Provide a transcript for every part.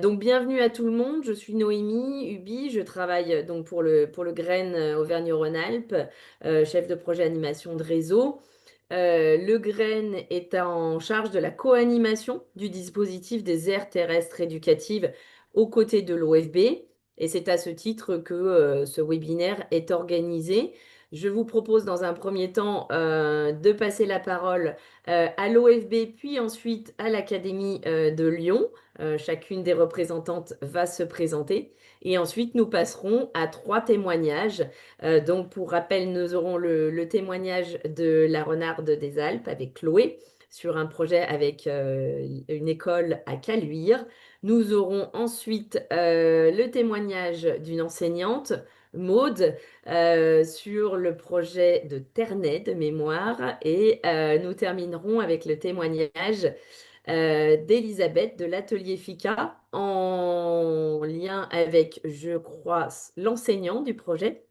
Donc bienvenue à tout le monde, je suis Noémie Ubi, je travaille donc pour le GREN Auvergne-Rhône-Alpes, chef de projet animation de réseau. Le GREN est en charge de la co-animation du dispositif des aires terrestres éducatives aux côtés de l'OFB et c'est à ce titre que ce webinaire est organisé. Je vous propose dans un premier temps de passer la parole à l'OFB puis ensuite à l'Académie de Lyon. Chacune des représentantes va se présenter et ensuite nous passerons à trois témoignages. Donc pour rappel, nous aurons le témoignage de la Renarde des Alpes avec Chloé sur un projet avec une école à Caluire. Nous aurons ensuite le témoignage d'une enseignante, Maude, sur le projet de Ternay de mémoire et nous terminerons avec le témoignage d'Elisabeth de l'atelier FICA en lien avec, je crois, l'enseignant du projet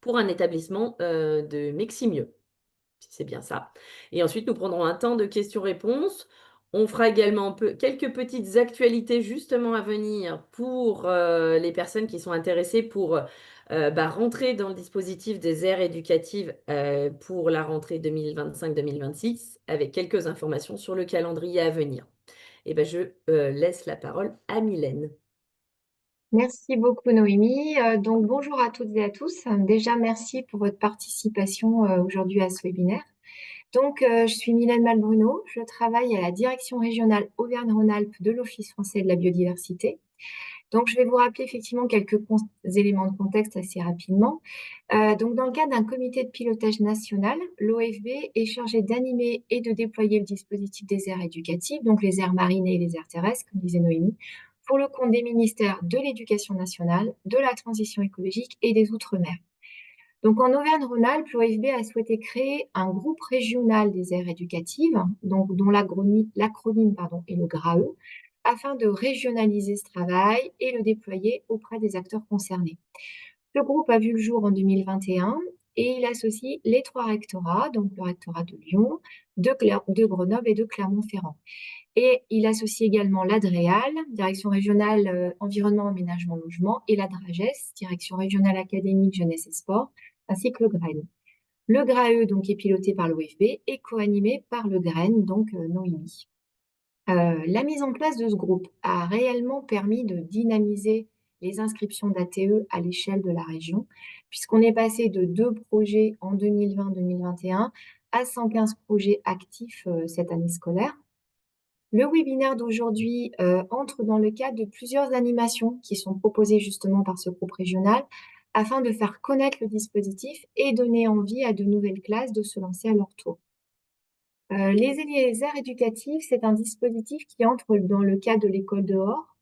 pour un établissement de Meximieux, si c'est bien ça. Et ensuite, nous prendrons un temps de questions-réponses. On fera également quelques petites actualités justement à venir pour les personnes qui sont intéressées pour rentrer dans le dispositif des aires éducatives pour la rentrée 2025-2026 avec quelques informations sur le calendrier à venir. Et ben, je laisse la parole à Mylène. Merci beaucoup Noémie. Donc bonjour à toutes et à tous. Déjà merci pour votre participation aujourd'hui à ce webinaire. Donc je suis Mylène Malbruno, je travaille à la direction régionale Auvergne-Rhône-Alpes de l'Office français de la biodiversité. Donc je vais vous rappeler effectivement quelques éléments de contexte assez rapidement. Donc dans le cadre d'un comité de pilotage national, l'OFB est chargé d'animer et de déployer le dispositif des aires éducatives, donc les aires marines et les aires terrestres, comme disait Noémie, pour le compte des ministères de l'Éducation nationale, de la transition écologique et des Outre-mer. Donc en Auvergne-Rhône-Alpes, l'OFB a souhaité créer un groupe régional des aires éducatives, donc, dont l'acronyme est le GRAE, afin de régionaliser ce travail et le déployer auprès des acteurs concernés. Ce groupe a vu le jour en 2021 et il associe les trois rectorats, donc le rectorat de Lyon, de Grenoble et de Clermont-Ferrand. Et il associe également l'ADREAL, Direction régionale environnement, aménagement, logement, et la DRAGES, Direction régionale académique, jeunesse et sport, ainsi que le GREN. Le GRAE donc, est piloté par l'OFB et co-animé par le GREN, donc Noémie. La mise en place de ce groupe a réellement permis de dynamiser les inscriptions d'ATE à l'échelle de la région, puisqu'on est passé de 2 projets en 2020-2021 à 115 projets actifs cette année scolaire. Le webinaire d'aujourd'hui entre dans le cadre de plusieurs animations qui sont proposées justement par ce groupe régional afin de faire connaître le dispositif et donner envie à de nouvelles classes de se lancer à leur tour. Les aires éducatives, c'est un dispositif qui entre dans le cadre de l'école dehors,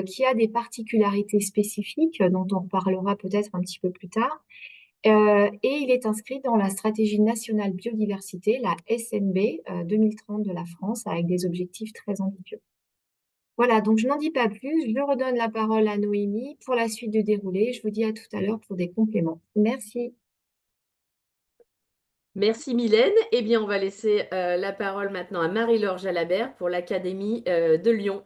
qui a des particularités spécifiques dont on reparlera peut-être un petit peu plus tard. Et il est inscrit dans la stratégie nationale biodiversité, la SNB 2030 de la France, avec des objectifs très ambitieux. Voilà, donc je n'en dis pas plus, je redonne la parole à Noémie pour la suite du déroulé. Je vous dis à tout à l'heure pour des compléments. Merci. Merci Mylène. Eh bien, on va laisser la parole maintenant à Marie-Laure Jalabert pour l'Académie de Lyon.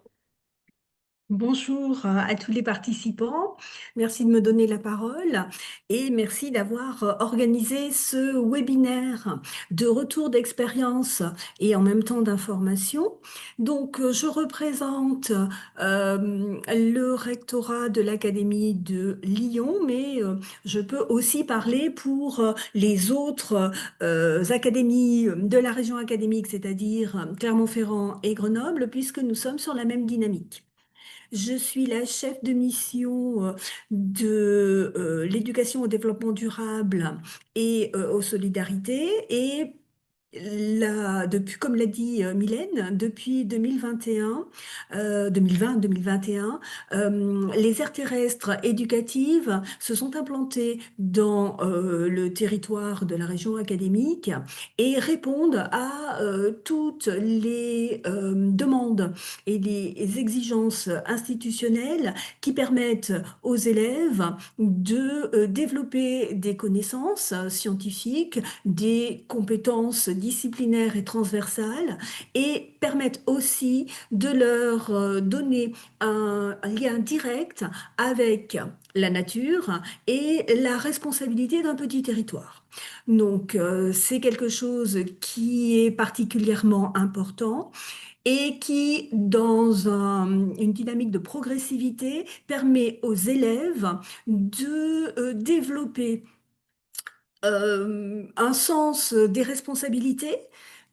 Bonjour à tous les participants. Merci de me donner la parole et merci d'avoir organisé ce webinaire de retour d'expérience et en même temps d'information. Donc, je représente le rectorat de l'Académie de Lyon, mais je peux aussi parler pour les autres académies de la région académique, c'est-à-dire Clermont-Ferrand et Grenoble, puisque nous sommes sur la même dynamique. Je suis la chef de mission de l'éducation au développement durable et aux solidarités. Et depuis, comme l'a dit Mylène, depuis 2021, 2020-2021, les aires terrestres éducatives se sont implantées dans le territoire de la région académique et répondent à toutes les demandes et les exigences institutionnelles qui permettent aux élèves de développer des connaissances scientifiques, des compétences disciplinaires et transversales et permettent aussi de leur donner un lien direct avec la nature et la responsabilité d'un petit territoire. Donc, c'est quelque chose qui est particulièrement important et qui, dans une dynamique de progressivité, permet aux élèves de développer un sens des responsabilités,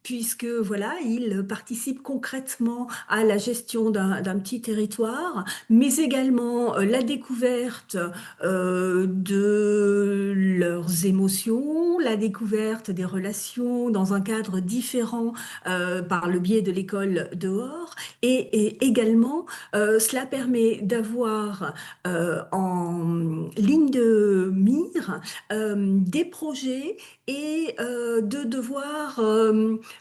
puisque voilà, il participe concrètement à la gestion d'un petit territoire, mais également la découverte de leurs émotions, la découverte des relations dans un cadre différent par le biais de l'école dehors, et également cela permet d'avoir en ligne de mire des projets et de devoir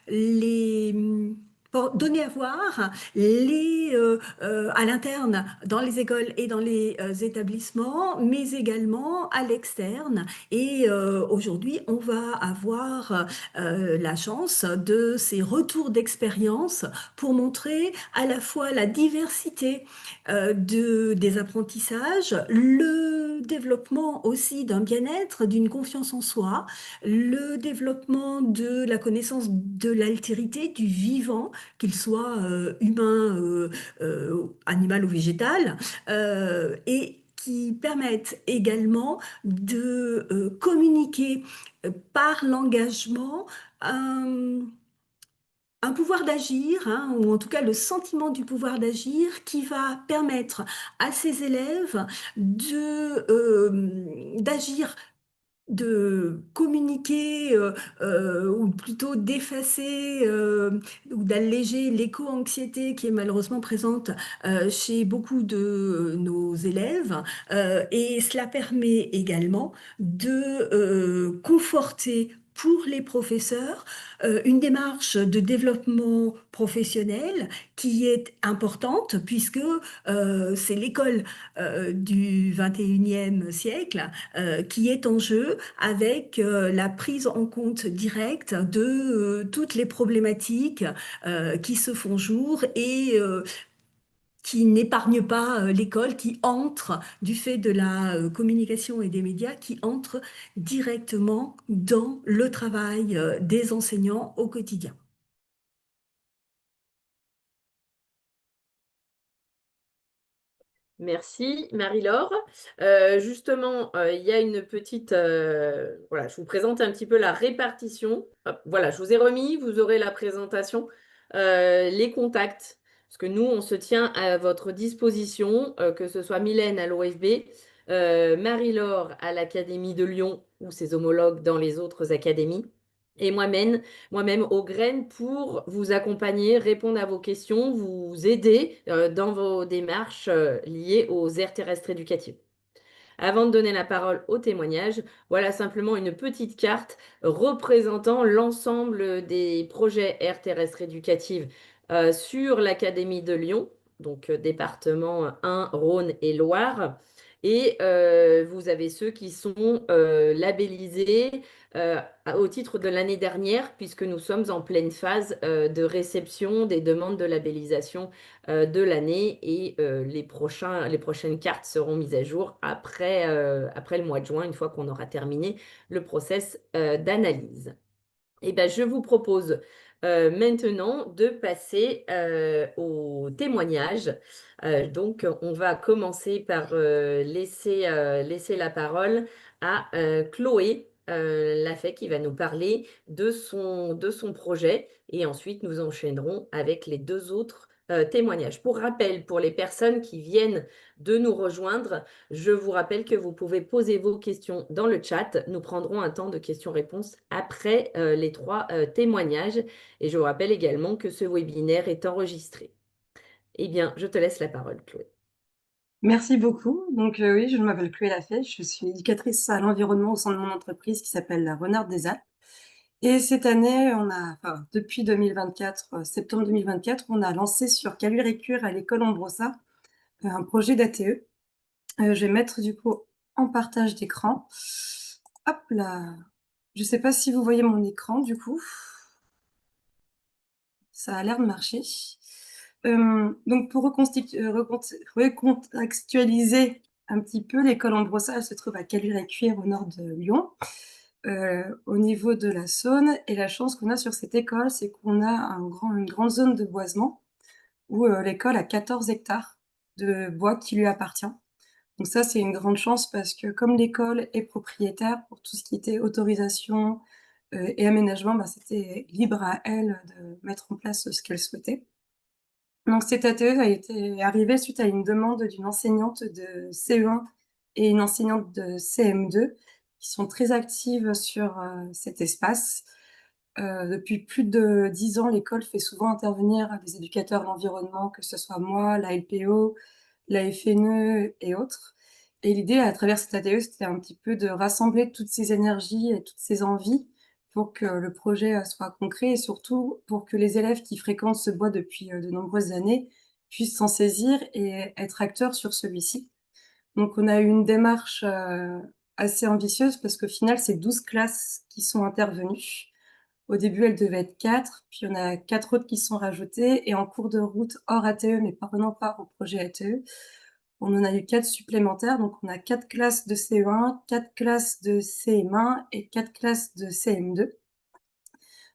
les donner à voir à l'interne dans les écoles et dans les établissements, mais également à l'externe. Et aujourd'hui, on va avoir la chance de ces retours d'expérience pour montrer à la fois la diversité des apprentissages, le développement aussi d'un bien-être, d'une confiance en soi, le développement de la connaissance de l'altérité, du vivant, qu'il soit humain, animal ou végétal, et qui permettent également de communiquer par l'engagement un pouvoir d'agir, hein, ou en tout cas le sentiment du pouvoir d'agir qui va permettre à ces élèves d'agir, de communiquer ou plutôt d'effacer ou d'alléger l'éco-anxiété qui est malheureusement présente chez beaucoup de nos élèves. Et cela permet également de conforter pour les professeurs une démarche de développement professionnel qui est importante puisque c'est l'école du 21e siècle qui est en jeu avec la prise en compte directe de toutes les problématiques qui se font jour et qui n'épargnent pas l'école, qui entre, du fait de la communication et des médias, qui entre directement dans le travail des enseignants au quotidien. Merci Marie-Laure. Justement, il y a une petite... voilà, je vous présente un petit peu la répartition. Hop, voilà, je vous ai remis, vous aurez la présentation, les contacts. Parce que nous, on se tient à votre disposition, que ce soit Mylène à l'OFB, Marie-Laure à l'Académie de Lyon ou ses homologues dans les autres académies. Et moi-même aux graines pour vous accompagner, répondre à vos questions, vous aider dans vos démarches liées aux aires terrestres éducatives. Avant de donner la parole au témoignage, voilà simplement une petite carte représentant l'ensemble des projets aires terrestres éducatives sur l'Académie de Lyon, donc département 1, Rhône et Loire. Et vous avez ceux qui sont labellisés euh, au titre de l'année dernière, puisque nous sommes en pleine phase de réception des demandes de labellisation de l'année et les prochaines cartes seront mises à jour après le mois de juin, une fois qu'on aura terminé le process d'analyse. Eh ben, je vous propose maintenant de passer au témoignage. Donc, on va commencer par laisser la parole à Chloé Lafay qui va nous parler de son projet et ensuite nous enchaînerons avec les deux autres témoignages. Pour rappel, pour les personnes qui viennent de nous rejoindre, je vous rappelle que vous pouvez poser vos questions dans le chat. Nous prendrons un temps de questions-réponses après les trois témoignages. Et je vous rappelle également que ce webinaire est enregistré. Eh bien, je te laisse la parole, Chloé. Merci beaucoup. Donc oui, je m'appelle Chloé Lafay, je suis éducatrice à l'environnement au sein de mon entreprise qui s'appelle la Renarde des Alpes. Et cette année, depuis 2024, septembre 2024, on a lancé sur Caluire-et-Cuire à l'école Ambrossa un projet d'ATE. Je vais mettre du coup en partage d'écran. Hop là. Je ne sais pas si vous voyez mon écran du coup. ça a l'air de marcher. Donc pour recontextualiser un petit peu, l'école Ambrossa, elle se trouve à Caluire-et-Cuire au nord de Lyon, au niveau de la Saône, et la chance qu'on a sur cette école, c'est qu'on a une grande zone de boisement où, l'école a 14 hectares de bois qui lui appartient. Donc ça, c'est une grande chance parce que comme l'école est propriétaire pour tout ce qui était autorisation, et aménagement, bah, c'était libre à elle de mettre en place ce qu'elle souhaitait. Donc cette ATE a été arrivée suite à une demande d'une enseignante de CE1 et une enseignante de CM2 qui sont très actives sur, cet espace. Depuis plus de 10 ans, l'école fait souvent intervenir des éducateurs de l'environnement, que ce soit moi, la LPO, la FNE et autres. Et l'idée à travers cette ATE, c'était un petit peu de rassembler toutes ces énergies et toutes ces envies pour que le projet, soit concret et surtout pour que les élèves qui fréquentent ce bois depuis, de nombreuses années puissent s'en saisir et être acteurs sur celui-ci. Donc on a eu une démarche, assez ambitieuse parce qu'au final, c'est 12 classes qui sont intervenues. Au début, elles devaient être 4, puis on a 4 autres qui sont rajoutées et en cours de route, hors ATE, mais prenant part au projet ATE, on en a eu 4 supplémentaires. Donc on a 4 classes de CE1, 4 classes de CM1 et 4 classes de CM2.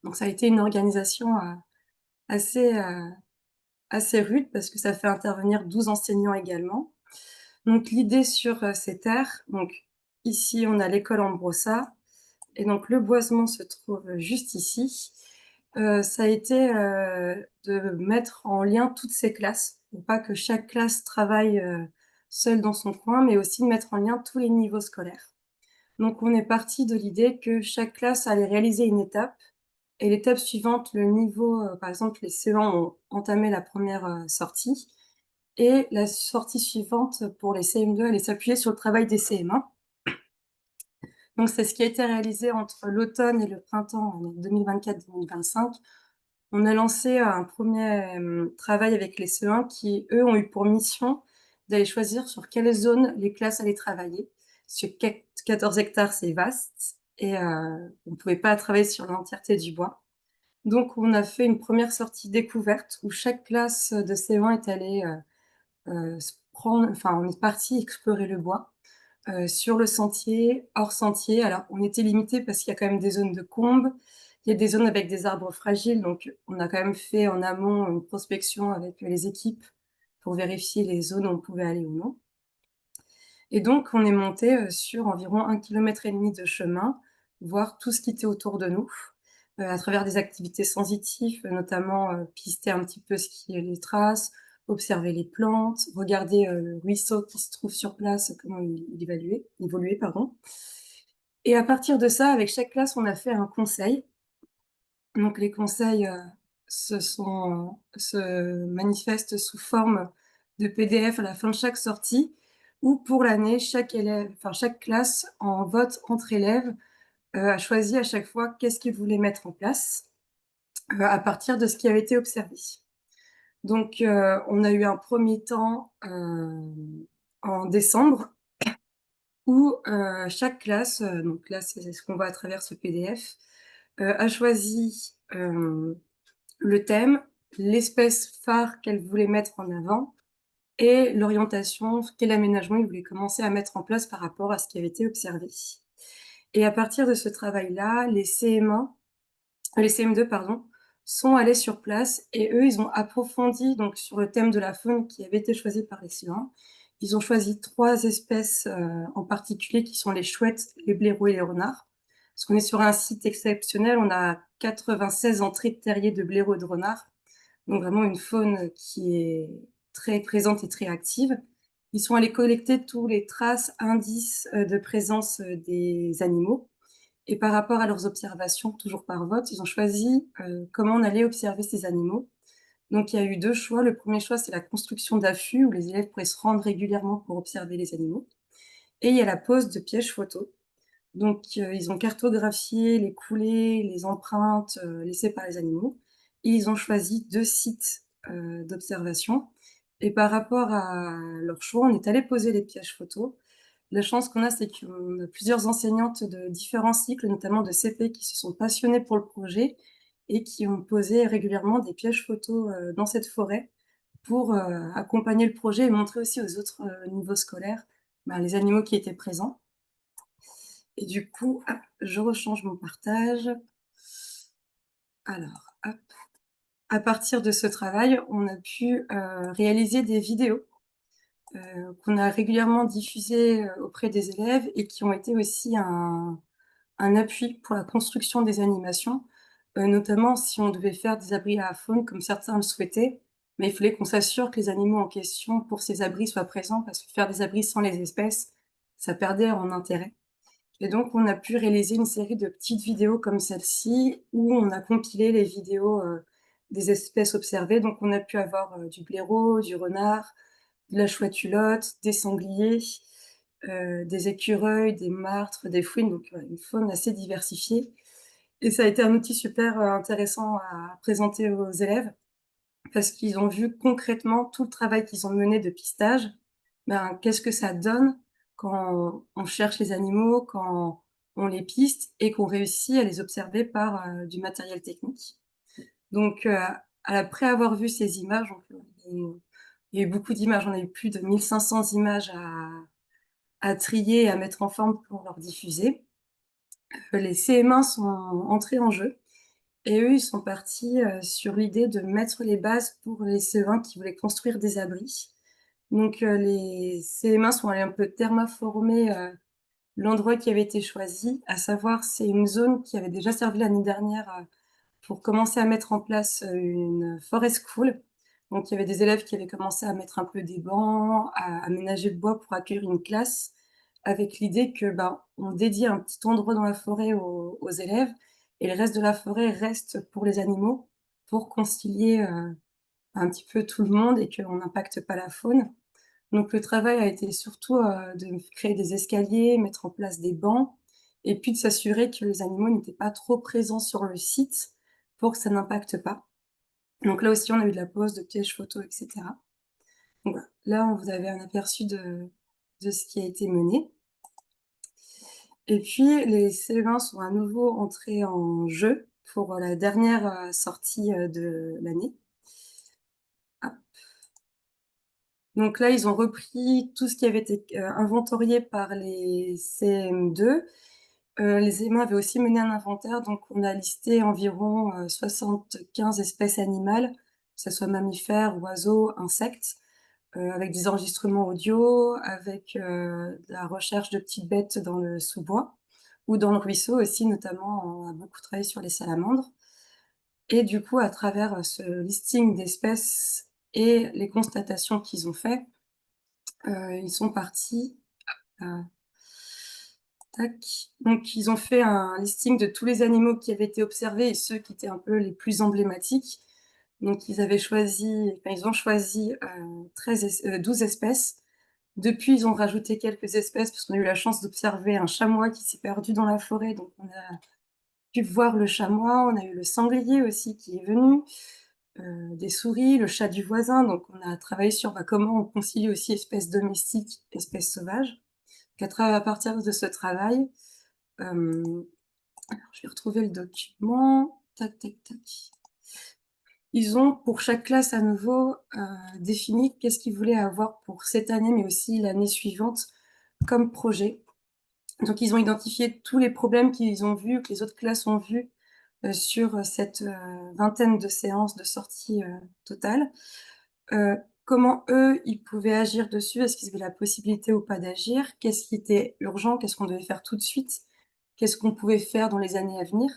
Donc ça a été une organisation, assez, assez rude parce que ça fait intervenir 12 enseignants également. Donc l'idée sur, cette aire, donc ici on a l'école Ambrossa et donc le boisement se trouve juste ici. Ça a été, de mettre en lien toutes ces classes, pour pas que chaque classe travaille, seule dans son coin, mais aussi de mettre en lien tous les niveaux scolaires. Donc on est parti de l'idée que chaque classe allait réaliser une étape et l'étape suivante, le niveau, par exemple les CE1 ont entamé la première sortie et la sortie suivante pour les CM2 allait s'appuyer sur le travail des CM1. Donc c'est ce qui a été réalisé entre l'automne et le printemps, donc 2024-2025. On a lancé un premier travail avec les CE1 qui, eux, ont eu pour mission d'aller choisir sur quelle zone les classes allaient travailler. Sur 14 hectares, c'est vaste et on ne pouvait pas travailler sur l'entièreté du bois. Donc on a fait une première sortie découverte où chaque classe de CE1 est allée, se prendre enfin, on est parti explorer le bois, sur le sentier, hors sentier. Alors on était limité parce qu'il y a quand même des zones de combes, il y a des zones avec des arbres fragiles, donc on a quand même fait en amont une prospection avec les équipes pour vérifier les zones où on pouvait aller ou non. Et donc on est monté, sur environ 1,5 km de chemin, voir tout ce qui était autour de nous, à travers des activités sensitives, notamment, pister un petit peu ce qui est les traces, observer les plantes, regarder, le ruisseau qui se trouve sur place, comment il évoluait, pardon. Et à partir de ça, avec chaque classe, on a fait un conseil. Donc les conseils, se manifestent sous forme de PDF à la fin de chaque sortie où pour l'année, chaque classe en vote entre élèves, a choisi à chaque fois qu'est-ce qu'ils voulaient mettre en place, à partir de ce qui avait été observé. Donc on a eu un premier temps, en décembre où, chaque classe, donc là, c'est ce qu'on voit à travers ce PDF, a choisi, le thème, l'espèce phare qu'elle voulait mettre en avant et l'orientation, quel aménagement ils voulaient commencer à mettre en place par rapport à ce qui avait été observé. Et à partir de ce travail-là, les CM2 pardon, sont allés sur place et eux, ils ont approfondi donc sur le thème de la faune qui avait été choisi par les CE1. Ils ont choisi 3 espèces, en particulier qui sont les chouettes, les blaireaux et les renards. Parce qu'on est sur un site exceptionnel, on a 96 entrées de terriers de blaireaux et de renards, donc vraiment une faune qui est très présente et très active. Ils sont allés collecter tous les traces, indices, de présence, des animaux et par rapport à leurs observations, toujours par vote, ils ont choisi, comment on allait observer ces animaux. Donc il y a eu 2 choix. Le premier choix, c'est la construction d'affûts où les élèves pourraient se rendre régulièrement pour observer les animaux et il y a la pose de pièges photos. Donc ils ont cartographié les coulées, les empreintes, laissées par les animaux et ils ont choisi 2 sites, d'observation et par rapport à leur choix, on est allé poser les pièges photos. La chance qu'on a, c'est qu'on a plusieurs enseignantes de différents cycles, notamment de CP, qui se sont passionnées pour le projet et qui ont posé régulièrement des pièges photos dans cette forêt pour accompagner le projet et montrer aussi aux autres niveaux scolaires les animaux qui étaient présents. Et du coup, hop, je rechange mon partage. Alors, hop, à partir de ce travail, on a pu réaliser des vidéos qu'on a régulièrement diffusées auprès des élèves et qui ont été aussi un appui pour la construction des animations, notamment si on devait faire des abris à la faune comme certains le souhaitaient, mais il fallait qu'on s'assure que les animaux en question pour ces abris soient présents parce que faire des abris sans les espèces, ça perdait en intérêt. Et donc on a pu réaliser une série de petites vidéos comme celle-ci où on a compilé les vidéos, des espèces observées. Donc on a pu avoir, du blaireau, du renard, de la chouette hulotte, des sangliers, des écureuils, des martres, des fouines, donc une faune assez diversifiée et ça a été un outil super, intéressant à présenter aux élèves parce qu'ils ont vu concrètement tout le travail qu'ils ont mené de pistage. Qu'est-ce que ça donne quand on cherche les animaux, quand on les piste et qu'on réussit à les observer par, du matériel technique. Donc, après avoir vu ces images, donc, il y a eu beaucoup d'images, on a eu plus de 1 500 images à trier et à mettre en forme pour leur diffuser. Les CM1 sont entrés en jeu et eux, ils sont partis, sur l'idée de mettre les bases pour les CE1 qui voulaient construire des abris. Donc, les CM1 sont allés un peu thermaformer, l'endroit qui avait été choisi, à savoir c'est une zone qui avait déjà servi l'année dernière, pour commencer à mettre en place, une forest school. Donc il y avait des élèves qui avaient commencé à mettre un peu des bancs, à aménager le bois pour accueillir une classe, avec l'idée que, on dédie un petit endroit dans la forêt aux élèves et le reste de la forêt reste pour les animaux, pour concilier, un petit peu tout le monde et qu'on n'impacte pas la faune. Donc le travail a été surtout, de créer des escaliers, mettre en place des bancs et puis de s'assurer que les animaux n'étaient pas trop présents sur le site pour que ça n'impacte pas. Donc là aussi, on a eu de la pose de pièges photos et cetera. Donc voilà, là, vous avez un aperçu de ce qui a été mené et puis les CE1 sont à nouveau entrés en jeu pour la dernière, sortie, de l'année. Ah, donc là, ils ont repris tout ce qui avait été, inventorié par les CM2. Les EMA avaient aussi mené un inventaire, donc on a listé environ, 75 espèces animales, que ça soit mammifères, oiseaux, insectes, avec des enregistrements audio, avec, de la recherche de petites bêtes dans le sous-bois ou dans le ruisseau aussi notamment, on a beaucoup travaillé sur les salamandres et du coup à travers, ce listing d'espèces et les constatations qu'ils ont fait, ils sont partis, heu tac. Donc ils ont fait un listing de tous les animaux qui avaient été observés et ceux qui étaient un peu les plus emblématiques. Donc ils ont choisi, 12 espèces. Depuis, ils ont rajouté quelques espèces parce qu'on a eu la chance d'observer un chamois qui s'est perdu dans la forêt, donc on a pu voir le chamois. On a eu le sanglier aussi qui est venu, des souris, le chat du voisin, donc on a travaillé sur, comment on concilie aussi espèces domestiques, espèces sauvages. À partir de ce travail, Hem, alors je vais retrouver le document. Tac, tac, tac. Ils ont pour chaque classe à nouveau, défini qu'est-ce qu'ils voulaient avoir pour cette année, mais aussi l'année suivante comme projet. Donc ils ont identifié tous les problèmes qu'ils ont vus, que les autres classes ont vus, sur cette, vingtaine de séances de sortie, totale. Comment eux, ils pouvaient agir dessus? Est-ce qu'ils avaient la possibilité ou pas d'agir? Qu'est-ce qui était urgent? Qu'est-ce qu'on devait faire tout de suite? Qu'est-ce qu'on pouvait faire dans les années à venir?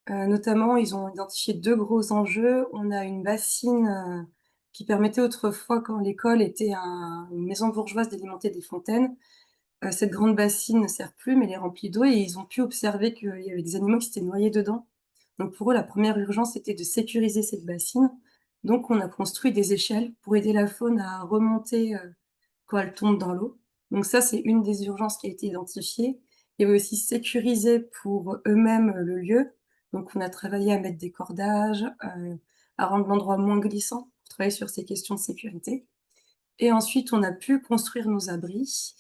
Notamment, ils ont identifié 2 gros enjeux. On a une bassine, qui permettait autrefois, quand l'école était une maison bourgeoise, d'alimenter des fontaines. Cette grande bassine ne sert plus, mais elle est remplie d'eau et ils ont pu observer qu'il y avait des animaux qui s'étaient noyés dedans. Donc pour eux, la première urgence, c'était de sécuriser cette bassine. Donc on a construit des échelles pour aider la faune à remonter, quand elle tombe dans l'eau. Donc ça, c'est une des urgences qui a été identifiée. Il y avait aussi sécuriser pour eux-mêmes, le lieu. Donc on a travaillé à mettre des cordages, à rendre l'endroit moins glissant, pour travailler sur ces questions de sécurité et ensuite on a pu construire nos abris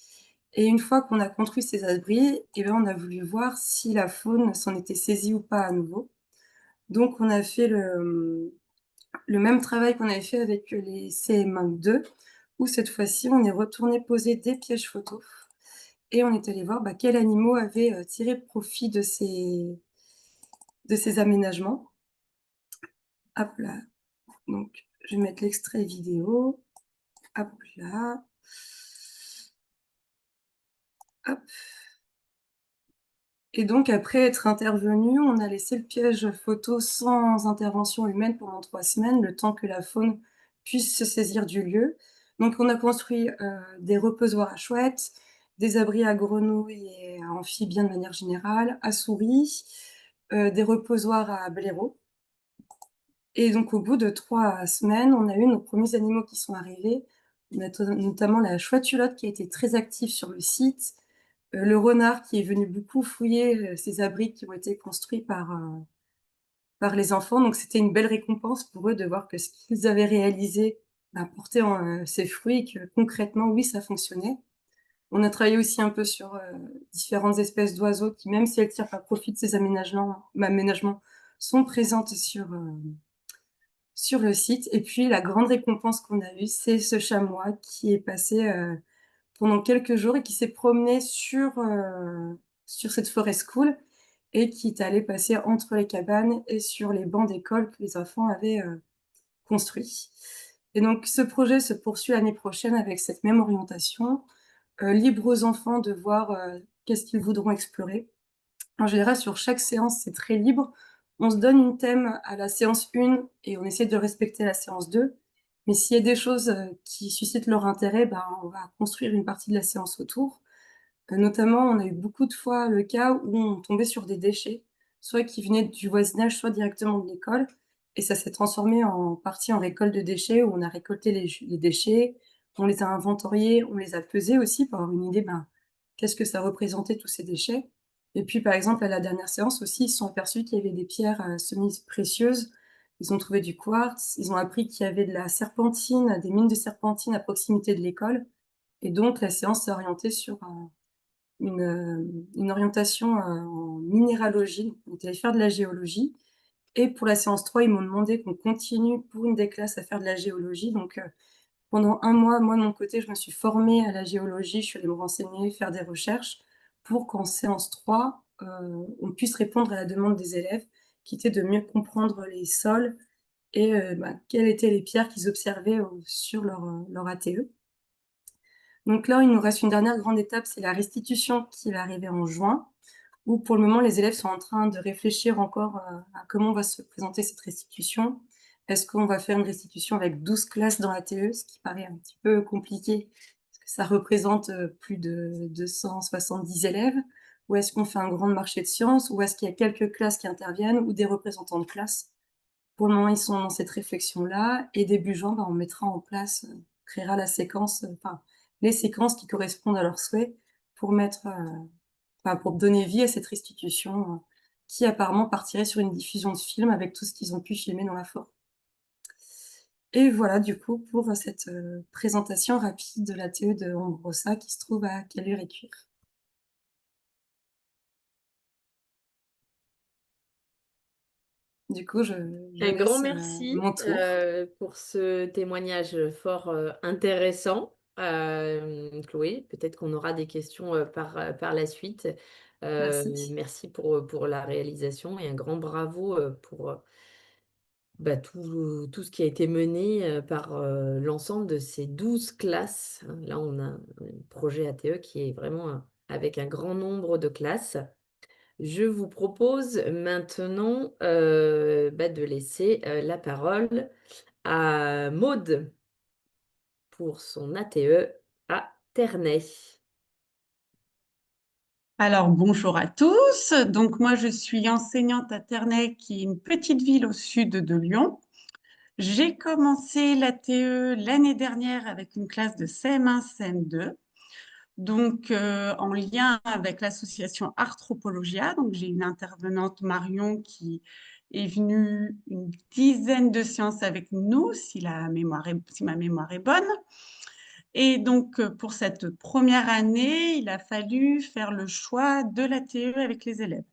et une fois qu'on a construit ces abris on a voulu voir si la faune s'en était saisie ou pas à nouveau. Donc, on a fait le même travail qu'on avait fait avec les CM2, où cette fois-ci, on est retourné poser des pièges photos et on est allé voir quels animaux avaient tiré profit de ces aménagements. Hop là, donc je vais mettre l'extrait vidéo. Hop là. Hop. Et donc après être intervenu, on a laissé le piège photo sans intervention humaine pendant 3 semaines, le temps que la faune puisse se saisir du lieu. Donc on a construit, des reposoirs à chouettes, des abris à grenouilles et à amphibiens de manière générale, à souris, des reposoirs à blaireaux. Et donc au bout de 3 semaines, on a eu nos premiers animaux qui sont arrivés. On a notamment la chouette hulotte qui a été très active sur le site, le renard qui est venu beaucoup fouiller, ces abris qui ont été construits par les enfants. Donc c'était une belle récompense pour eux de voir que ce qu'ils avaient réalisé, portait ses fruits et que concrètement, oui, ça fonctionnait. On a travaillé aussi un peu sur, différentes espèces d'oiseaux qui, même si elles tirent pas profit de ces aménagements, sont présentes sur le site. Et puis la grande récompense qu'on a eue, c'est ce chamois qui est passé, pendant quelques jours et qui s'est promené sur cette forest school et qui est allé passer entre les cabanes et sur les bancs d'école que les enfants avaient, construits. Et donc ce projet se poursuit l'année prochaine avec cette même orientation, libre aux enfants de voir, qu'est-ce qu'ils voudront explorer. En général, sur chaque séance, c'est très libre. On se donne une thème à la séance 1 et on essaie de respecter la séance 2. Mais s'il y a des choses, qui suscitent leur intérêt, on va construire une partie de la séance autour. Notamment, on a eu beaucoup de fois le cas où on tombait sur des déchets, soit qui venaient du voisinage, soit directement de l'école et ça s'est transformé en partie en récolte de déchets où on a récolté les déchets, on les a inventoriés, on les a pesés aussi pour avoir une idée, qu'est-ce que ça représentait tous ces déchets? Et puis, par exemple, à la dernière séance aussi, ils se sont aperçus qu'il y avait des pierres, semi-précieuses. Ils ont trouvé du quartz, ils ont appris qu'il y avait de la serpentine, des mines de serpentine à proximité de l'école et donc la séance s'est orientée sur, une orientation, en minéralogie. Donc on est allé faire de la géologie et pour la séance 3, ils m'ont demandé qu'on continue pour une des classes à faire de la géologie. Donc, pendant 1 mois, moi de mon côté, je me suis formée à la géologie, je suis allée me renseigner, faire des recherches pour qu'en séance 3, on puisse répondre à la demande des élèves qui était de mieux comprendre les sols et quelles étaient les pierres qu'ils observaient, sur leur ATE. Donc là, il nous reste une dernière grande étape, c'est la restitution qui va arriver en juin, où pour le moment, les élèves sont en train de réfléchir encore, à comment va se présenter cette restitution. Est-ce qu'on va faire une restitution avec 12 classes dans l'ATE, ce qui paraît un petit peu compliqué, parce que ça représente, plus de 270 élèves? Ou est-ce qu'on fait un grand marché de sciences? Ou est-ce qu'il y a quelques classes qui interviennent ou des représentants de classe? Pour le moment, ils sont dans cette réflexion-là et début juin, on mettra en place, créera la séquence, les séquences qui correspondent à leurs souhaits pour mettre, pour donner vie à cette restitution, qui apparemment partirait sur une diffusion de film avec tout ce qu'ils ont pu filmer dans la forêt. Et voilà du coup pour, cette, présentation rapide de l'ATE de Hombrosa qui se trouve à Caluire-et-Cuire. Du coup, je Un grand laisse, merci mon tour. pour ce témoignage fort intéressant, Chloé. Peut-être qu'on aura des questions par la suite. Merci. Merci pour la réalisation et un grand bravo pour tout ce qui a été mené par l'ensemble de ces 12 classes, hein. Là, on a un projet ATE qui est vraiment avec un grand nombre de classes. Je vous propose maintenant de laisser la parole à Maude pour son ATE à Ternay. Alors, bonjour à tous. Donc, moi, je suis enseignante à Ternay, qui est une petite ville au sud de Lyon. J'ai commencé l'ATE l'année dernière avec une classe de CM1, CM2, donc en lien avec l'association Arthropologia. Donc, j'ai une intervenante, Marion, qui est venue une dizaine de séances avec nous, si ma mémoire est bonne. Et donc, pour cette première année, il a fallu faire le choix de l'ATE avec les élèves.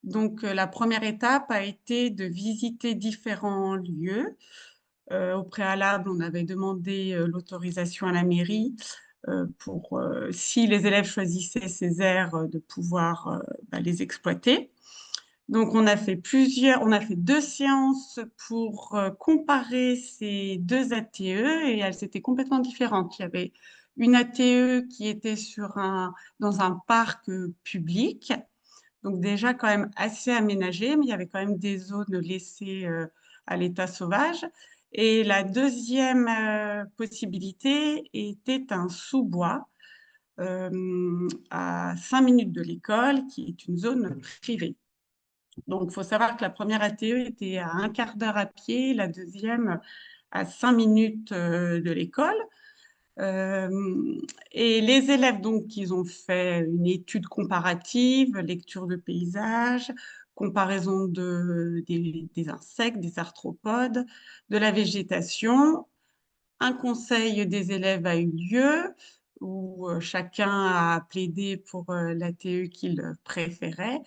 Donc, la première étape a été de visiter différents lieux. Au préalable, on avait demandé l'autorisation à la mairie pour, si les élèves choisissaient ces aires, de pouvoir les exploiter. Donc, on a fait 2 séances pour comparer ces 2 ATE et elles étaient complètement différentes. Il y avait une ATE qui était dans un parc public, donc déjà quand même assez aménagé, mais il y avait quand même des zones laissées à l'état sauvage. Et la deuxième possibilité était un sous-bois à 5 minutes de l'école, qui est une zone privée. Donc, il faut savoir que la première ATE était à un quart d'heure à pied, la deuxième à 5 minutes de l'école. Et les élèves, donc, ils ont fait une étude comparative, lecture de paysages, comparaison des insectes, des arthropodes, de la végétation. Un conseil des élèves a eu lieu où chacun a plaidé pour l'ATE qu'il préférait.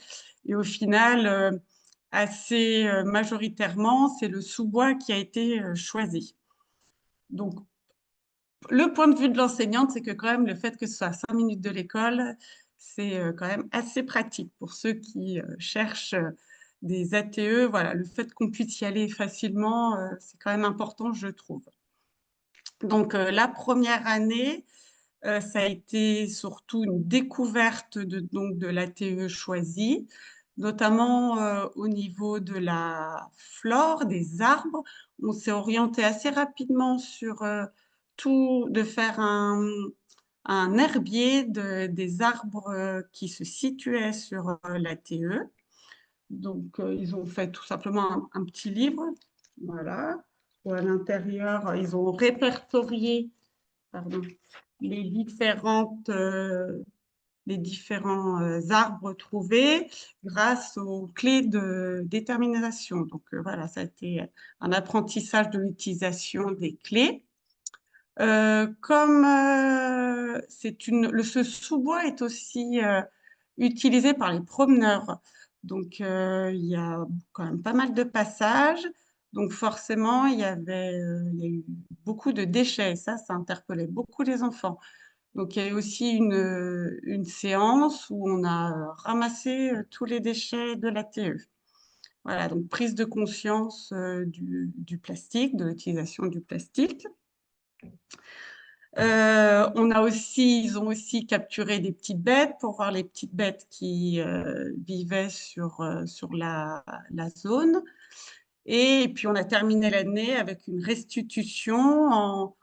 Et au final, assez majoritairement, c'est le sous-bois qui a été choisi. Donc, le point de vue de l'enseignante, c'est que quand même le fait que ce soit à 5 minutes de l'école, c'est quand même assez pratique pour ceux qui cherchent des ATE. Voilà, le fait qu'on puisse y aller facilement, c'est quand même important, je trouve. Donc, la première année, ça a été surtout une découverte donc, de l'ATE choisie, notamment au niveau de la flore, des arbres. On s'est orienté assez rapidement sur de faire un herbier des arbres qui se situaient sur l'ATE. Donc, ils ont fait tout simplement un petit livre, voilà, où à l'intérieur, ils ont répertorié pardon, les différents arbres trouvés grâce aux clés de détermination. Donc voilà, ça a été un apprentissage de l'utilisation des clés. Comme ce sous-bois est aussi utilisé par les promeneurs, donc il y a quand même pas mal de passages. Donc forcément, il y a eu beaucoup de déchets. Ça interpellait beaucoup les enfants. Donc il y a eu aussi une séance où on a ramassé tous les déchets de l'ATE. Voilà, donc prise de conscience du plastique, de l'utilisation du plastique. Ils ont aussi capturé des petites bêtes pour voir les petites bêtes qui vivaient sur la zone. Et puis, on a terminé l'année avec une restitution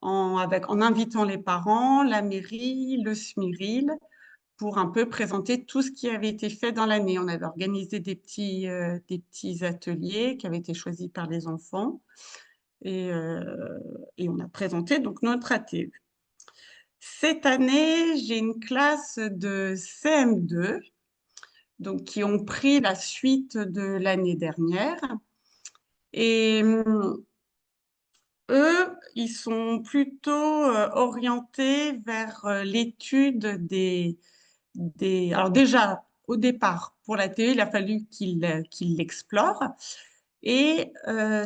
en invitant les parents, la mairie, le SMIRIL, pour un peu présenter tout ce qui avait été fait dans l'année. On avait organisé des petits ateliers qui avaient été choisis par les enfants. Et on a présenté donc notre ATE. Cette année, j'ai une classe de CM2 donc, qui ont pris la suite de l'année dernière. Et eux, ils sont plutôt orientés vers l'étude Alors déjà, au départ, pour la TE, il a fallu qu'ils l'explorent. Et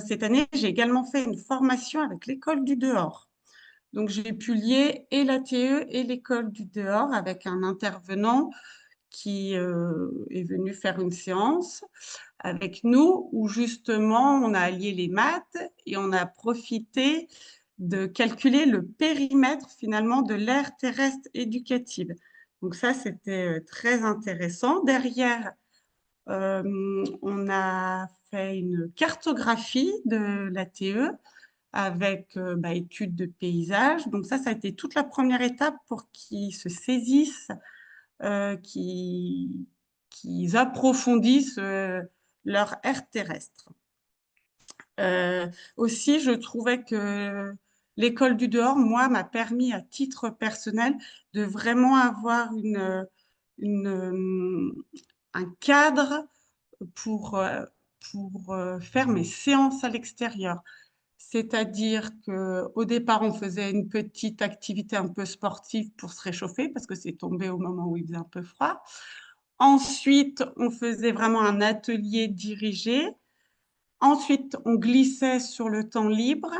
cette année, j'ai également fait une formation avec l'école du dehors. Donc, j'ai pu lier et la TE et l'école du dehors avec un intervenant qui est venu faire une séance avec nous où justement on a allié les maths et on a profité de calculer le périmètre finalement de l'aire terrestre éducative. Donc ça, c'était très intéressant. Derrière, on a fait une cartographie de l'ATE avec études de paysage. Donc ça a été toute la première étape pour qu'ils se saisissent, qu'ils approfondissent leur aire terrestre. Aussi, je trouvais que l'école du dehors, moi, m'a permis à titre personnel de vraiment avoir un cadre pour faire mes séances à l'extérieur. C'est-à-dire qu'au départ, on faisait une petite activité un peu sportive pour se réchauffer parce que c'est tombé au moment où il faisait un peu froid. Ensuite, on faisait vraiment un atelier dirigé. Ensuite, on glissait sur le temps libre.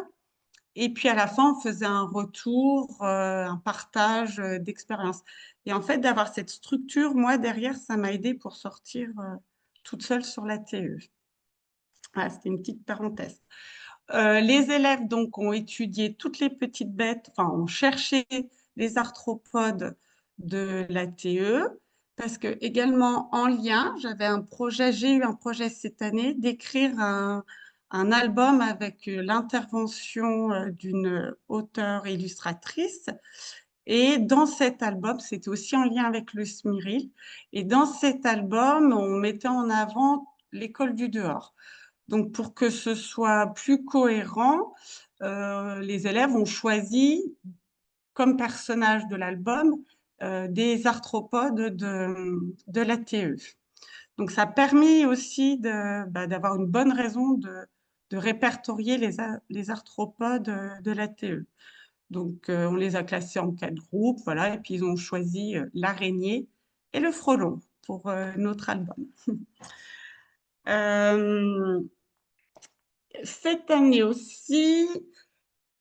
Et puis à la fin, on faisait un retour, un partage d'expérience. Et en fait, d'avoir cette structure, moi, derrière, ça m'a aidé pour sortir toute seule sur la TE. Voilà, c'était une petite parenthèse. Les élèves donc ont étudié toutes les petites bêtes, enfin ont cherché les arthropodes de la TE, parce que également en lien, j'ai eu un projet cette année d'écrire un album avec l'intervention d'une auteure illustratrice. Et dans cet album, c'était aussi en lien avec le SMIRIL. Et dans cet album, on mettait en avant l'école du dehors. Donc, pour que ce soit plus cohérent, les élèves ont choisi comme personnage de l'album des arthropodes de la TE. Donc, ça a permis aussi d'avoir une bonne raison de répertorier les arthropodes de la TE. Donc, on les a classés en 4 groupes, voilà, et puis ils ont choisi l'araignée et le frelon pour notre album. Cette année aussi,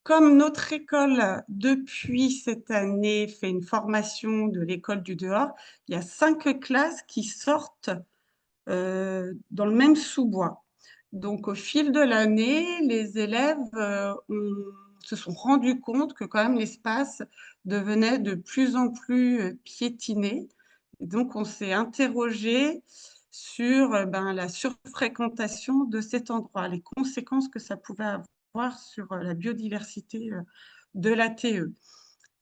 comme notre école, depuis cette année, fait une formation de l'école du dehors, il y a 5 classes qui sortent dans le même sous-bois. Donc, au fil de l'année, les élèves se sont rendus compte que quand même l'espace devenait de plus en plus piétiné. Et donc, on s'est interrogé sur la surfréquentation de cet endroit, les conséquences que ça pouvait avoir sur la biodiversité de la TE.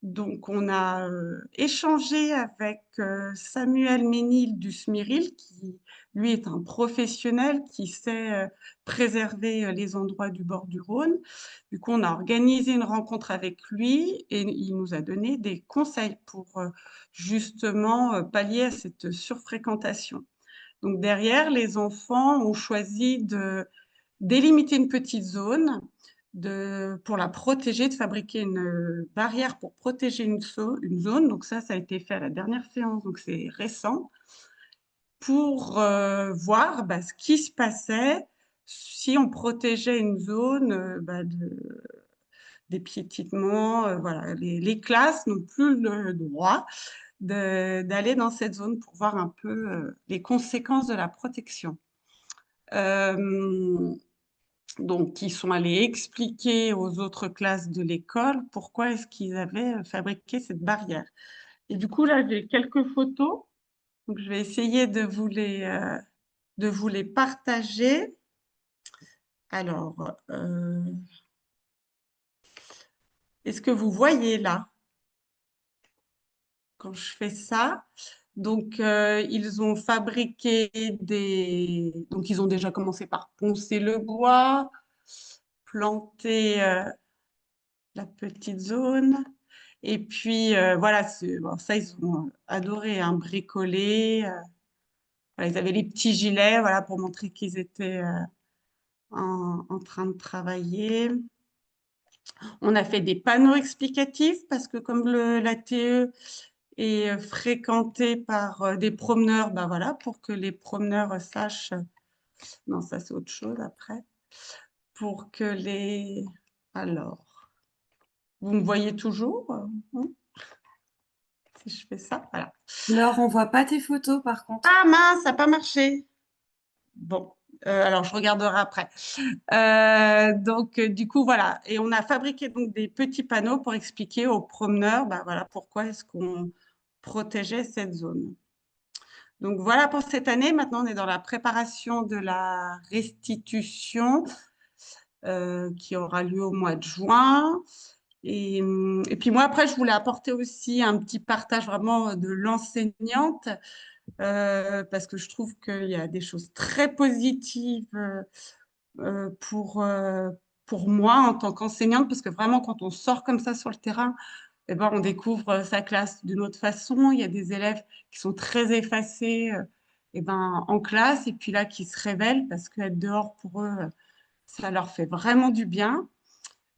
Donc, on a échangé avec Samuel Ménil du SMIRIL, qui, lui, est un professionnel qui sait préserver les endroits du bord du Rhône. Du coup, on a organisé une rencontre avec lui et il nous a donné des conseils pour justement pallier à cette surfréquentation. Donc, derrière, les enfants ont choisi de délimiter une petite zone pour la protéger, de fabriquer une barrière pour protéger une zone. Donc ça a été fait à la dernière séance, donc c'est récent, pour voir ce qui se passait si on protégeait une zone des piétinements. Voilà. Les classes n'ont plus le droit d'aller dans cette zone pour voir un peu les conséquences de la protection. Donc, ils sont allés expliquer aux autres classes de l'école pourquoi est-ce qu'ils avaient fabriqué cette barrière. Et du coup, là, j'ai quelques photos. Donc, je vais essayer de vous les partager. Alors, est-ce que vous voyez là, quand je fais ça? Donc, ils ont fabriqué Donc, ils ont déjà commencé par poncer le bois, planter la petite zone. Et puis, voilà, bon, ça, ils ont adoré, hein, bricoler. Voilà, ils avaient les petits gilets, voilà, pour montrer qu'ils étaient en train de travailler. On a fait des panneaux explicatifs parce que comme la TE est fréquentée par des promeneurs, voilà, pour que les promeneurs sachent… Non, ça, c'est autre chose après. Pour que les… Alors, vous me voyez toujours, hein, si je fais ça, voilà. Laure, on voit pas tes photos par contre. Ah mince, ça n'a pas marché. Bon, alors je regarderai après. Donc, du coup, voilà. Et on a fabriqué donc des petits panneaux pour expliquer aux promeneurs voilà, pourquoi est-ce qu'on protégeait cette zone. Donc, voilà pour cette année. Maintenant, on est dans la préparation de la restitution qui aura lieu au mois de juin. Et puis moi, après, je voulais apporter aussi un petit partage vraiment de l'enseignante parce que je trouve qu'il y a des choses très positives pour moi en tant qu'enseignante, parce que vraiment, quand on sort comme ça sur le terrain, on découvre sa classe d'une autre façon. Il y a des élèves qui sont très effacés en classe et puis là, qui se révèlent parce qu'être dehors, pour eux, ça leur fait vraiment du bien.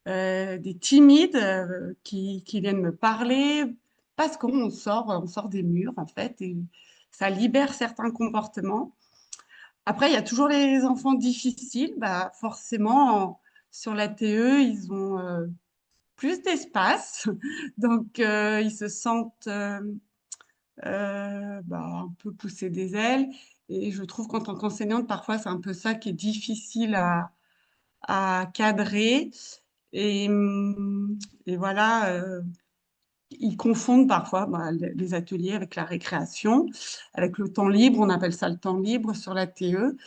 Des timides qui viennent me parler parce qu'on sort des murs, en fait. Et ça libère certains comportements. Après, il y a toujours les enfants difficiles. Bah, forcément, sur la TE, ils ont plus d'espace. Donc, ils se sentent un peu pousser des ailes. Et je trouve qu'en tant qu'enseignante, parfois, c'est un peu ça qui est difficile à cadrer. Et, hum, et voilà, ils confondent parfois les ateliers avec la récréation, avec le temps libre. On appelle ça le temps libre sur la TE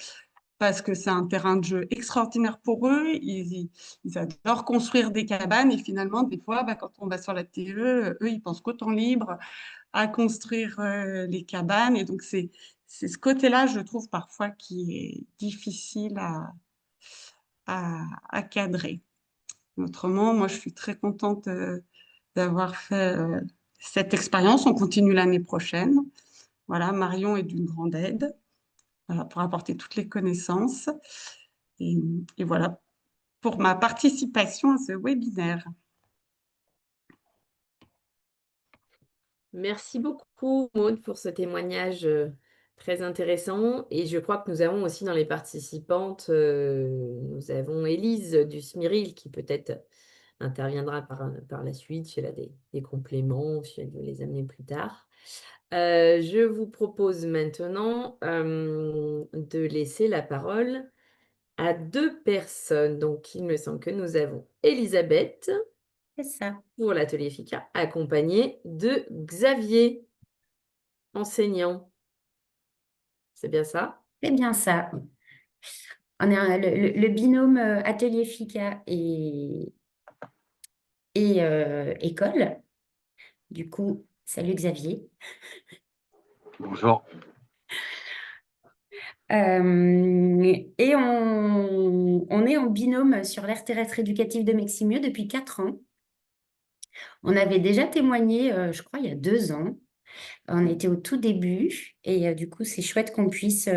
parce que c'est un terrain de jeu extraordinaire pour eux. Ils adorent construire des cabanes et finalement, des fois, quand on va sur la TE, eux, ils pensent qu'au temps libre, à construire les cabanes. Et donc, c'est ce côté-là, je trouve, parfois, qui est difficile à cadrer. Autrement, moi, je suis très contente d'avoir fait cette expérience. On continue l'année prochaine. Voilà, Marion est d'une grande aide, voilà, pour apporter toutes les connaissances. Et, et voilà pour ma participation à ce webinaire. Merci beaucoup, Maud, pour ce témoignage très intéressant. Et je crois que nous avons aussi dans les participantes, nous avons Élise du SMIRIL qui peut-être interviendra par la suite si elle a des compléments, si elle veut les amener plus tard. Je vous propose maintenant de laisser la parole à deux personnes. Donc, il me semble que nous avons Elisabeth C'est ça, pour l'atelier FICA, accompagnée de Xavier, enseignant. C'est bien ça? c'est bien ça. On est le binôme atelier FICA et école. Du coup, salut Xavier. Bonjour. Et on est en binôme sur l'aire terrestre éducative de Meximieux depuis 4 ans. On avait déjà témoigné, je crois, il y a 2 ans. On était au tout début et du coup, c'est chouette qu'on puisse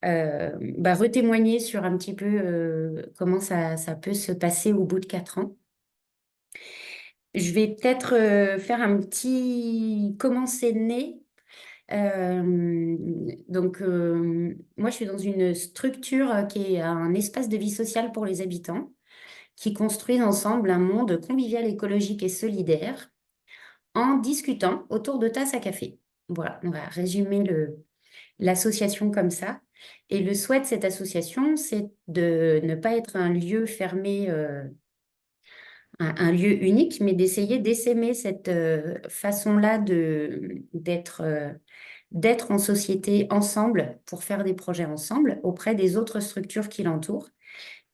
retémoigner sur un petit peu comment ça peut se passer au bout de 4 ans. Je vais peut-être faire un petit comment c'est né. Moi, je suis dans une structure qui est un espace de vie sociale pour les habitants, qui construisent ensemble un monde convivial, écologique et solidaire en discutant autour de tasses à café. Voilà, on va résumer l'association comme ça. Et le souhait de cette association, c'est de ne pas être un lieu fermé, un lieu unique, mais d'essayer d'essaimer cette façon-là d'être en société ensemble pour faire des projets ensemble auprès des autres structures qui l'entourent.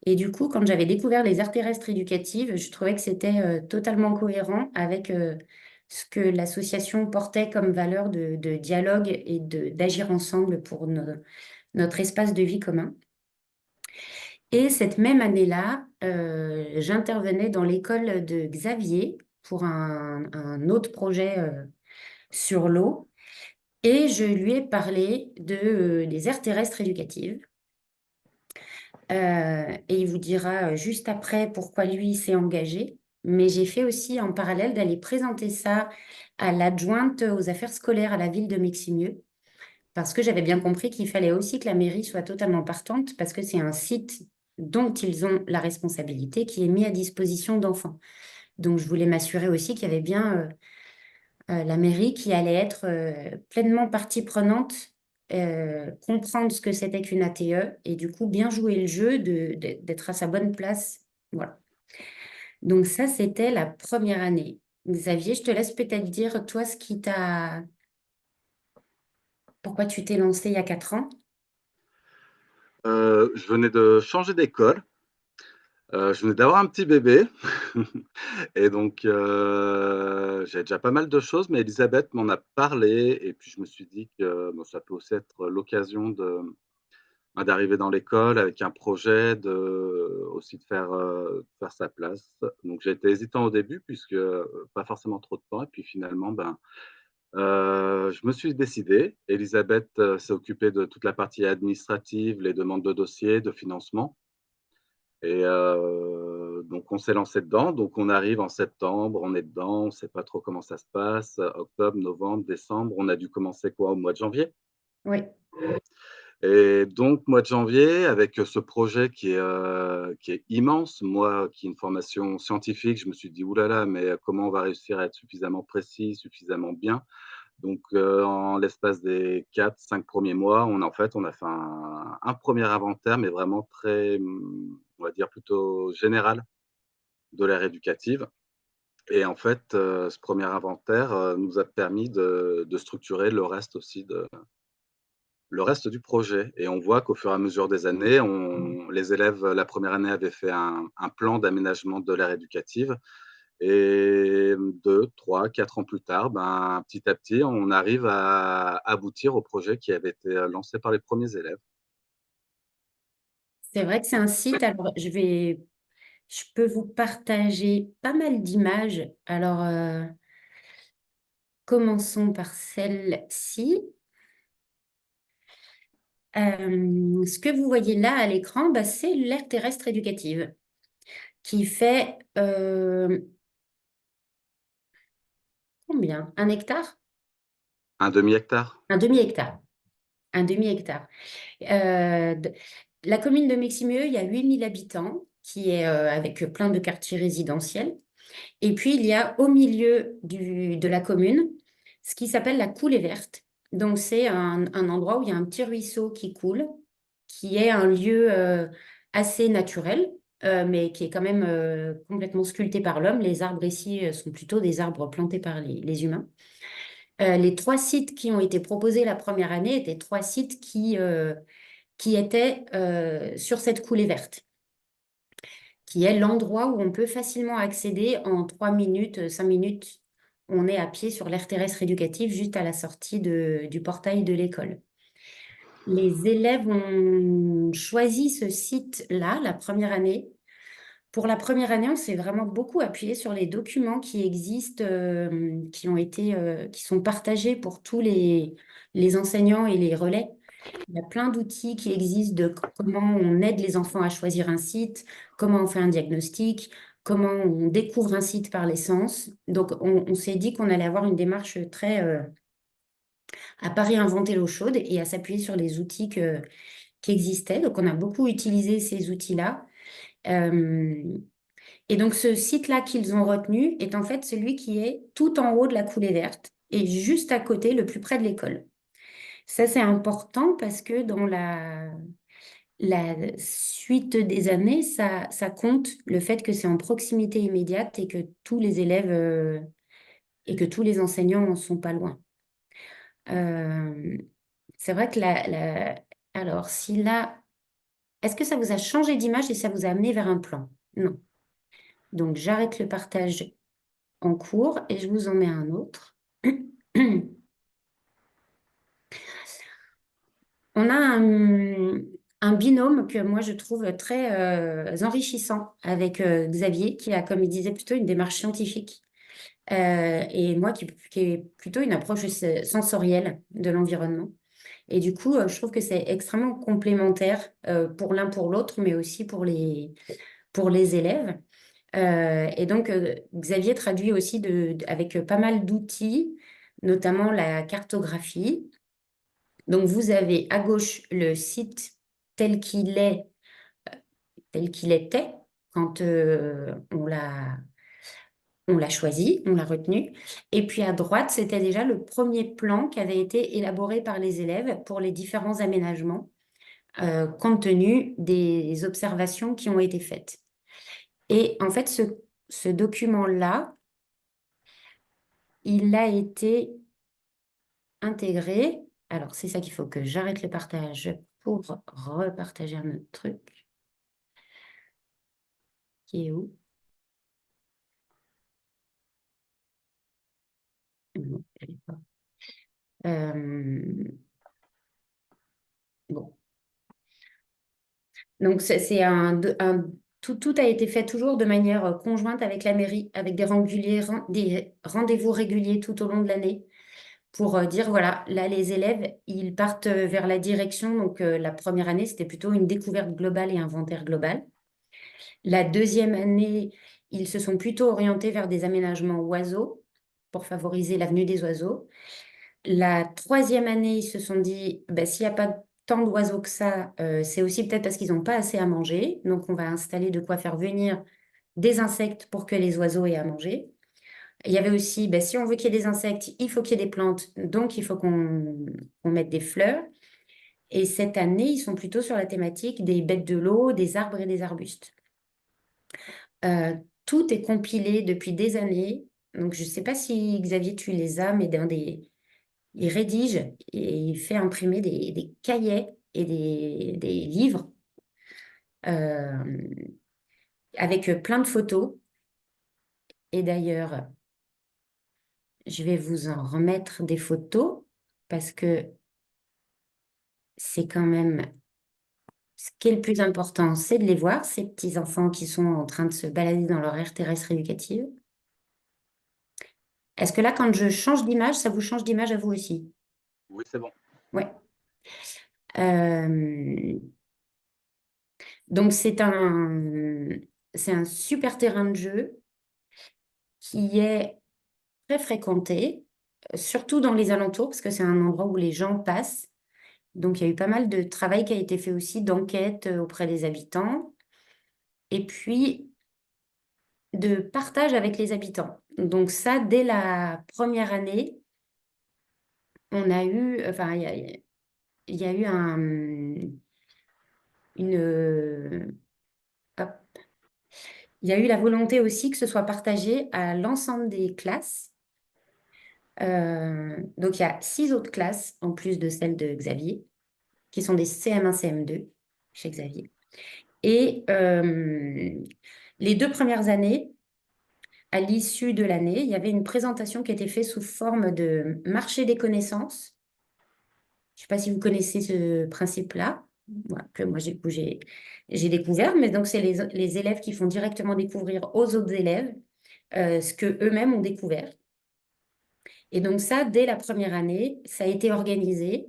Et du coup, quand j'avais découvert les aires terrestres éducatives, je trouvais que c'était totalement cohérent avec ce que l'association portait comme valeur de dialogue et d'agir ensemble pour notre espace de vie commun. Et cette même année-là, j'intervenais dans l'école de Xavier pour un autre projet sur l'eau. Et je lui ai parlé des aires terrestres éducatives. Et il vous dira juste après pourquoi lui il s'est engagé. Mais j'ai fait aussi en parallèle d'aller présenter ça à l'adjointe aux affaires scolaires à la ville de Meximieux. Parce que j'avais bien compris qu'il fallait aussi que la mairie soit totalement partante parce que c'est un site dont ils ont la responsabilité qui est mis à disposition d'enfants. Donc, je voulais m'assurer aussi qu'il y avait bien la mairie qui allait être pleinement partie prenante, comprendre ce que c'était qu'une ATE et du coup bien jouer le jeu d'être à sa bonne place. Voilà. Donc ça, c'était la première année. Xavier, je te laisse peut-être dire, toi, pourquoi tu t'es lancé il y a 4 ans? Je venais de changer d'école. Je venais d'avoir un petit bébé. Et donc, j'avais déjà pas mal de choses, mais Elisabeth m'en a parlé. Et puis, je me suis dit que ça peut aussi être l'occasion d'arriver dans l'école avec un projet, aussi de faire sa place. Donc, j'ai été hésitant au début, puisque pas forcément trop de temps. Et puis, finalement, je me suis décidé. Elisabeth s'est occupée de toute la partie administrative, les demandes de dossiers, de financement. Et donc on s'est lancé dedans. Donc on arrive en septembre, on est dedans, on ne sait pas trop comment ça se passe. Octobre, novembre, décembre, on a dû commencer quoi au mois de janvier? Oui. Et donc mois de janvier, avec ce projet qui est immense, moi qui ai une formation scientifique, je me suis dit: «Ouh là là, mais comment on va réussir à être suffisamment précis, suffisamment bien?» Donc en l'espace des 4-5 premiers mois, on a fait un 1er inventaire, mais vraiment très, on va dire plutôt général de l'aire éducative. Et en fait, ce premier inventaire, nous a permis de structurer le reste du projet. Et on voit qu'au fur et à mesure des années, les élèves, la première année, avaient fait un plan d'aménagement de l'aire éducative. Et 2, 3, 4 ans plus tard, ben, petit à petit, on arrive à aboutir au projet qui avait été lancé par les premiers élèves. C'est vrai que c'est un site. Alors, je peux vous partager pas mal d'images. Alors, commençons par celle-ci. Ce que vous voyez là à l'écran, bah, c'est l'aire terrestre éducative qui fait combien? 1 hectare? Un demi-hectare? Un demi-hectare. Un demi-hectare. La commune de Meximieux, il y a 8000 habitants, qui est avec plein de quartiers résidentiels. Et puis, il y a au milieu de la commune ce qui s'appelle la coulée verte. Donc, c'est un endroit où il y a un petit ruisseau qui coule, qui est un lieu assez naturel, mais qui est quand même complètement sculpté par l'homme. Les arbres ici sont plutôt des arbres plantés par les humains. Les 3 sites qui ont été proposés la première année étaient 3 sites qui étaient sur cette coulée verte, qui est l'endroit où on peut facilement accéder en 3 minutes, 5 minutes. On est à pied sur l'aire terrestre éducative, juste à la sortie du portail de l'école. Les élèves ont choisi ce site-là la première année. Pour la première année, on s'est vraiment beaucoup appuyé sur les documents qui existent, qui sont partagés pour tous les enseignants et les relais. Il y a plein d'outils qui existent de comment on aide les enfants à choisir un site, comment on fait un diagnostic, comment on découvre un site par les sens. Donc, on s'est dit qu'on allait avoir une démarche très à pas réinventer l'eau chaude et à s'appuyer sur les outils qui existaient. Donc, on a beaucoup utilisé ces outils-là. Et donc, ce site-là qu'ils ont retenu est en fait celui qui est tout en haut de la coulée verte et juste à côté, le plus près de l'école. Ça, c'est important parce que dans la suite des années, ça compte le fait que c'est en proximité immédiate et que tous les élèves et que tous les enseignants ne sont pas loin. C'est vrai que alors, si là, est-ce que ça vous a changé d'image et ça vous a amené vers un plan? Non. Donc, j'arrête le partage en cours et je vous en mets un autre. On a un binôme que moi je trouve très enrichissant avec Xavier, qui a, comme il disait, plutôt une démarche scientifique. Et moi qui ai plutôt une approche sensorielle de l'environnement. Et du coup, je trouve que c'est extrêmement complémentaire pour l'un pour l'autre, mais aussi pour les élèves. Et donc, Xavier traduit aussi avec pas mal d'outils, notamment la cartographie. Donc, vous avez à gauche le site tel qu'il est, tel qu'il était quand on l'a choisi, on l'a retenu. Et puis à droite, c'était déjà le premier plan qui avait été élaboré par les élèves pour les différents aménagements, compte tenu des observations qui ont été faites. Et en fait, ce document-là, il a été intégré. Alors, c'est ça qu'il faut que j'arrête le partage pour repartager un autre truc. Qui est où? Non, elle est pas. Bon. Donc, tout a été fait toujours de manière conjointe avec la mairie, avec des rendez-vous réguliers tout au long de l'année pour dire, voilà, là, les élèves, ils partent vers la direction. Donc, la première année, c'était plutôt une découverte globale et inventaire global. La deuxième année, ils se sont plutôt orientés vers des aménagements oiseaux pour favoriser l'avenue des oiseaux. La troisième année, ils se sont dit, bah, s'il n'y a pas tant d'oiseaux que ça, c'est aussi peut-être parce qu'ils n'ont pas assez à manger. Donc, on va installer de quoi faire venir des insectes pour que les oiseaux aient à manger. Il y avait aussi, bah, si on veut qu'il y ait des insectes, il faut qu'il y ait des plantes, donc il faut qu'on mette des fleurs. Et cette année, ils sont plutôt sur la thématique des bêtes de l'eau, des arbres et des arbustes. Euh, Tout est compilé depuis des années. Donc, je ne sais pas si Xavier, tu les as, mais il rédige et il fait imprimer des cahiers et des livres euh, avec plein de photos. Et d'ailleurs, je vais vous en remettre des photos parce que c'est quand même ce qui est le plus important, c'est de les voir, ces petits enfants qui sont en train de se balader dans leur aire terrestre éducative. Est-ce que là, quand je change d'image, ça vous change d'image à vous aussi? Oui, c'est bon. Ouais. Euh, donc, c'est un super terrain de jeu qui est très fréquenté, surtout dans les alentours, parce que c'est un endroit où les gens passent. Donc, il y a eu pas mal de travail qui a été fait aussi, d'enquête auprès des habitants, et puis de partage avec les habitants. Donc ça, dès la première année, on a eu, enfin, il y a eu hop. Il y a eu la volonté aussi que ce soit partagé à l'ensemble des classes. Donc, il y a 6 autres classes, en plus de celle de Xavier, qui sont des CM1, CM2 chez Xavier. Et les 2 premières années, à l'issue de l'année, il y avait une présentation qui était faite sous forme de marché des connaissances. Je ne sais pas si vous connaissez ce principe-là, voilà, que moi j'ai découvert, mais donc c'est les élèves qui font directement découvrir aux autres élèves ce qu'eux-mêmes ont découvert. Et donc ça, dès la première année, ça a été organisé.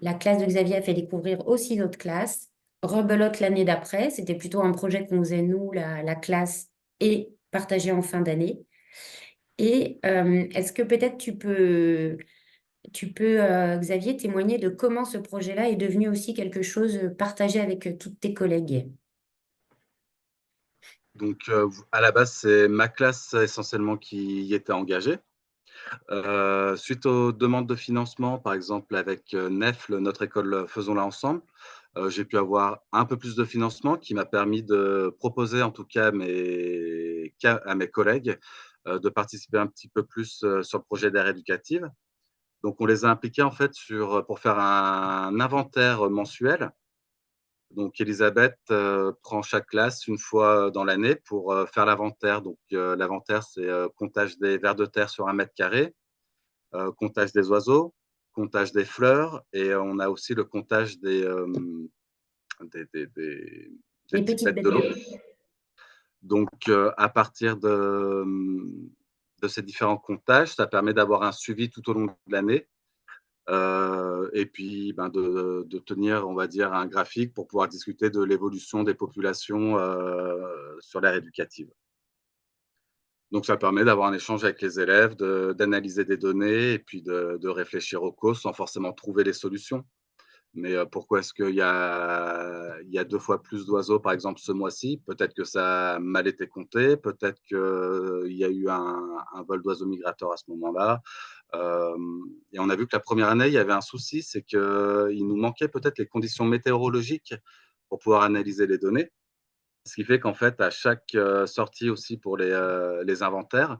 La classe de Xavier a fait découvrir aussi d'autres classes. Rebelote l'année d'après, c'était plutôt un projet qu'on faisait nous, la classe, et partagé en fin d'année. Et est-ce que peut-être tu peux, Xavier, témoigner de comment ce projet-là est devenu aussi quelque chose partagé avec toutes tes collègues? Donc, à la base, c'est ma classe essentiellement qui y était engagée. Suite aux demandes de financement, par exemple avec NEFL, notre école Faisons-la ensemble, j'ai pu avoir un peu plus de financement qui m'a permis de proposer en tout cas à mes collègues de participer un petit peu plus sur le projet d'aire éducative. Donc, on les a impliqués en fait pour faire un inventaire mensuel. Donc, Elisabeth prend chaque classe une fois dans l'année pour faire l'inventaire. Donc, l'inventaire, c'est comptage des vers de terre sur 1 m², comptage des oiseaux, comptage des fleurs, et on a aussi le comptage des, des, des- des Les petites petites bêtes bêtes de de l'eau. l'eau. Donc, à partir de ces différents comptages, ça permet d'avoir un suivi tout au long de l'année. Et puis de tenir, on va dire, un graphique pour pouvoir discuter de l'évolution des populations sur l'aire éducative. Donc, ça permet d'avoir un échange avec les élèves, d'analyser des données et puis de réfléchir aux causes sans forcément trouver les solutions. Mais pourquoi est-ce il y a 2 fois plus d'oiseaux, par exemple, ce mois-ci? Peut-être que ça a mal été compté, peut-être qu'il y a eu un vol d'oiseaux migrateurs à ce moment-là. Et on a vu que la première année, il y avait un souci, c'est qu'il nous manquait peut-être les conditions météorologiques pour pouvoir analyser les données. Ce qui fait qu'en fait, à chaque sortie aussi pour les inventaires,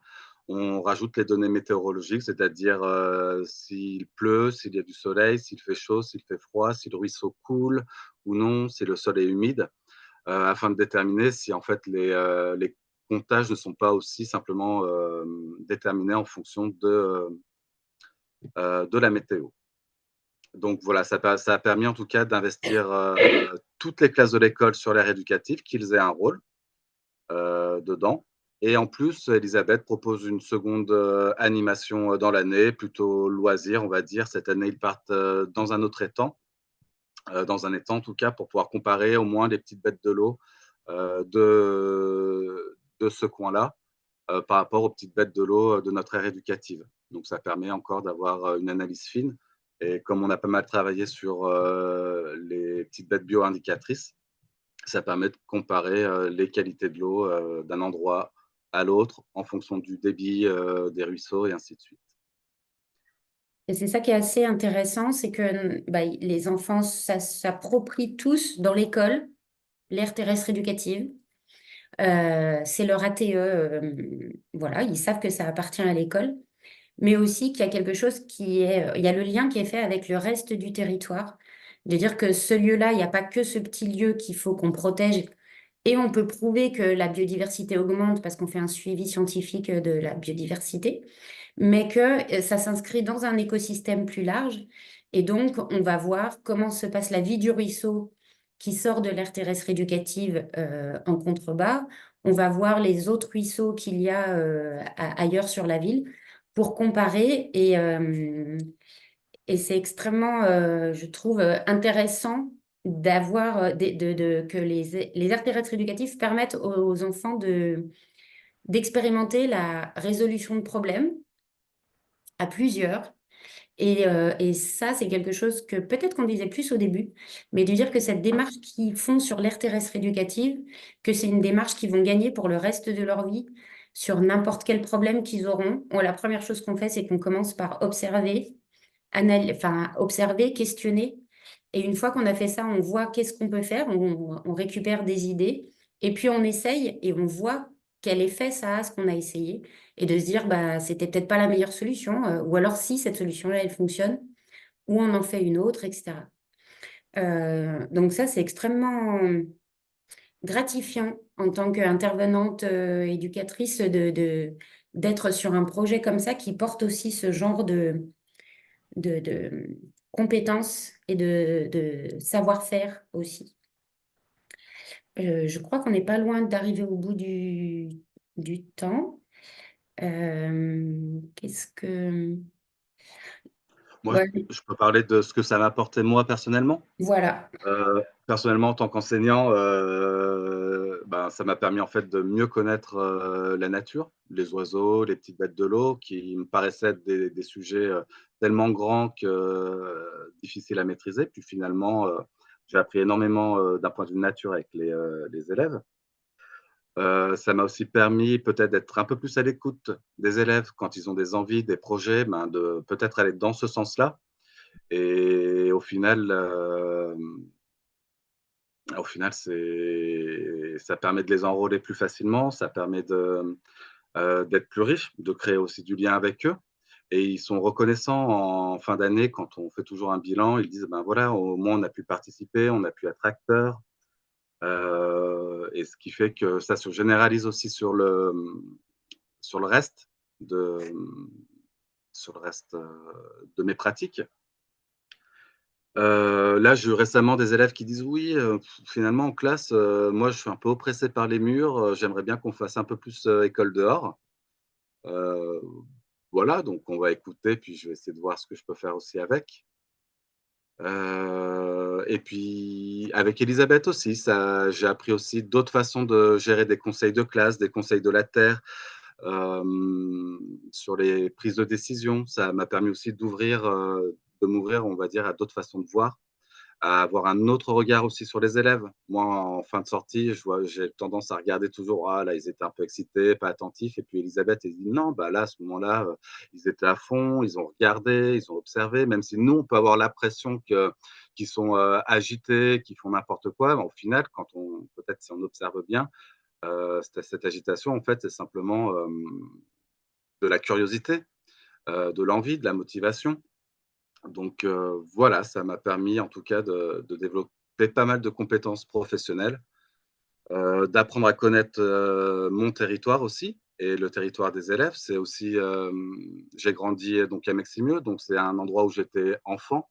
on rajoute les données météorologiques, c'est-à-dire s'il pleut, s'il y a du soleil, s'il fait chaud, s'il fait froid, si le ruisseau coule ou non, si le sol est humide, afin de déterminer si en fait les comptages ne sont pas aussi simplement déterminés en fonction de la météo. Donc voilà, ça a permis en tout cas d'investir toutes les classes de l'école sur l'aire éducative, qu'ils aient un rôle dedans. Et en plus, Elisabeth propose une seconde animation dans l'année, plutôt loisir, on va dire. Cette année, ils partent dans un autre étang, dans un étang en tout cas, pour pouvoir comparer au moins les petites bêtes de l'eau de ce coin-là par rapport aux petites bêtes de l'eau de notre aire éducative. Donc ça permet encore d'avoir une analyse fine. Et comme on a pas mal travaillé sur les petites bêtes bio-indicatrices, ça permet de comparer les qualités de l'eau d'un endroit à l'autre en fonction du débit des ruisseaux et ainsi de suite. Et c'est ça qui est assez intéressant, c'est que bah, les enfants s'approprient tous dans l'école l'aire terrestre éducative. C'est leur ATE, voilà, ils savent que ça appartient à l'école, mais aussi qu'il y a quelque chose il y a le lien qui est fait avec le reste du territoire, de dire que ce lieu-là, il n'y a pas que ce petit lieu qu'il faut qu'on protège, et on peut prouver que la biodiversité augmente parce qu'on fait un suivi scientifique de la biodiversité, mais que ça s'inscrit dans un écosystème plus large. Et donc, on va voir comment se passe la vie du ruisseau qui sort de l'aire terrestre éducative en contrebas. On va voir les autres ruisseaux qu'il y a ailleurs sur la ville pour comparer. Et c'est extrêmement, je trouve, intéressant d'avoir que les aires terrestres éducatives permettent aux enfants d'expérimenter la résolution de problèmes à plusieurs. Et ça, c'est quelque chose que peut-être qu'on disait plus au début, mais de dire que cette démarche qu'ils font sur l'aire terrestre éducative, que c'est une démarche qu'ils vont gagner pour le reste de leur vie sur n'importe quel problème qu'ils auront. La première chose qu'on fait, c'est qu'on commence par observer, observer, questionner. Et une fois qu'on a fait ça, on voit qu'est-ce qu'on peut faire, on récupère des idées, et puis on essaye et on voit quel effet ça a, ce qu'on a essayé, et de se dire, bah, c'était peut-être pas la meilleure solution, ou alors si cette solution-là, elle fonctionne, ou on en fait une autre, etc. Donc ça, c'est extrêmement gratifiant en tant qu'intervenante éducatrice d'être sur un projet comme ça qui porte aussi ce genre de compétences et de savoir-faire aussi. Je crois qu'on n'est pas loin d'arriver au bout du temps. Qu'est-ce que... Moi, Ouais, je peux parler de ce que ça m'a apporté moi personnellement. voilà. Personnellement, en tant qu'enseignant, ben, ça m'a permis en fait de mieux connaître la nature, les oiseaux, les petites bêtes de l'eau, qui me paraissaient être des sujets tellement grands que difficiles à maîtriser. Puis finalement, j'ai appris énormément d'un point de vue nature avec les élèves. Ça m'a aussi permis peut-être d'être un peu plus à l'écoute des élèves quand ils ont des envies, des projets, ben, de peut-être aller dans ce sens-là. Et au final, ça permet de les enrôler plus facilement, ça permet d'être plus riches, de créer aussi du lien avec eux. Et ils sont reconnaissants en fin d'année quand on fait toujours un bilan. Ils disent, ben voilà, au moins on a pu participer, on a pu être acteur. Et ce qui fait que ça se généralise aussi sur le reste de, sur le reste de mes pratiques. Là, j'ai eu récemment des élèves qui disent: «Oui, finalement en classe, moi je suis un peu oppressé par les murs, j'aimerais bien qu'on fasse un peu plus, école dehors». Heu, voilà, donc on va écouter, puis je vais essayer de voir ce que je peux faire aussi avec. Et puis avec Elisabeth aussi, ça j'ai appris aussi d'autres façons de gérer des conseils de classe, des conseils de la terre, sur les prises de décision. Ça m'a permis aussi de m'ouvrir, on va dire, à d'autres façons de voir, à avoir un autre regard aussi sur les élèves. Moi, en fin de sortie, j'ai tendance à regarder toujours, ah là, ils étaient un peu excités, pas attentifs. Et puis Elisabeth, elle dit, non, bah là, à ce moment-là, ils étaient à fond, ils ont regardé, ils ont observé, même si nous, on peut avoir l'impression qu'ils sont agités, qu'ils font n'importe quoi. Mais au final, peut-être si on observe bien, cette agitation, en fait, c'est simplement de la curiosité, de l'envie, de la motivation. Donc voilà, ça m'a permis en tout cas de développer pas mal de compétences professionnelles, d'apprendre à connaître mon territoire aussi et le territoire des élèves. C'est aussi, j'ai grandi donc à Meximieux, donc c'est un endroit où j'étais enfant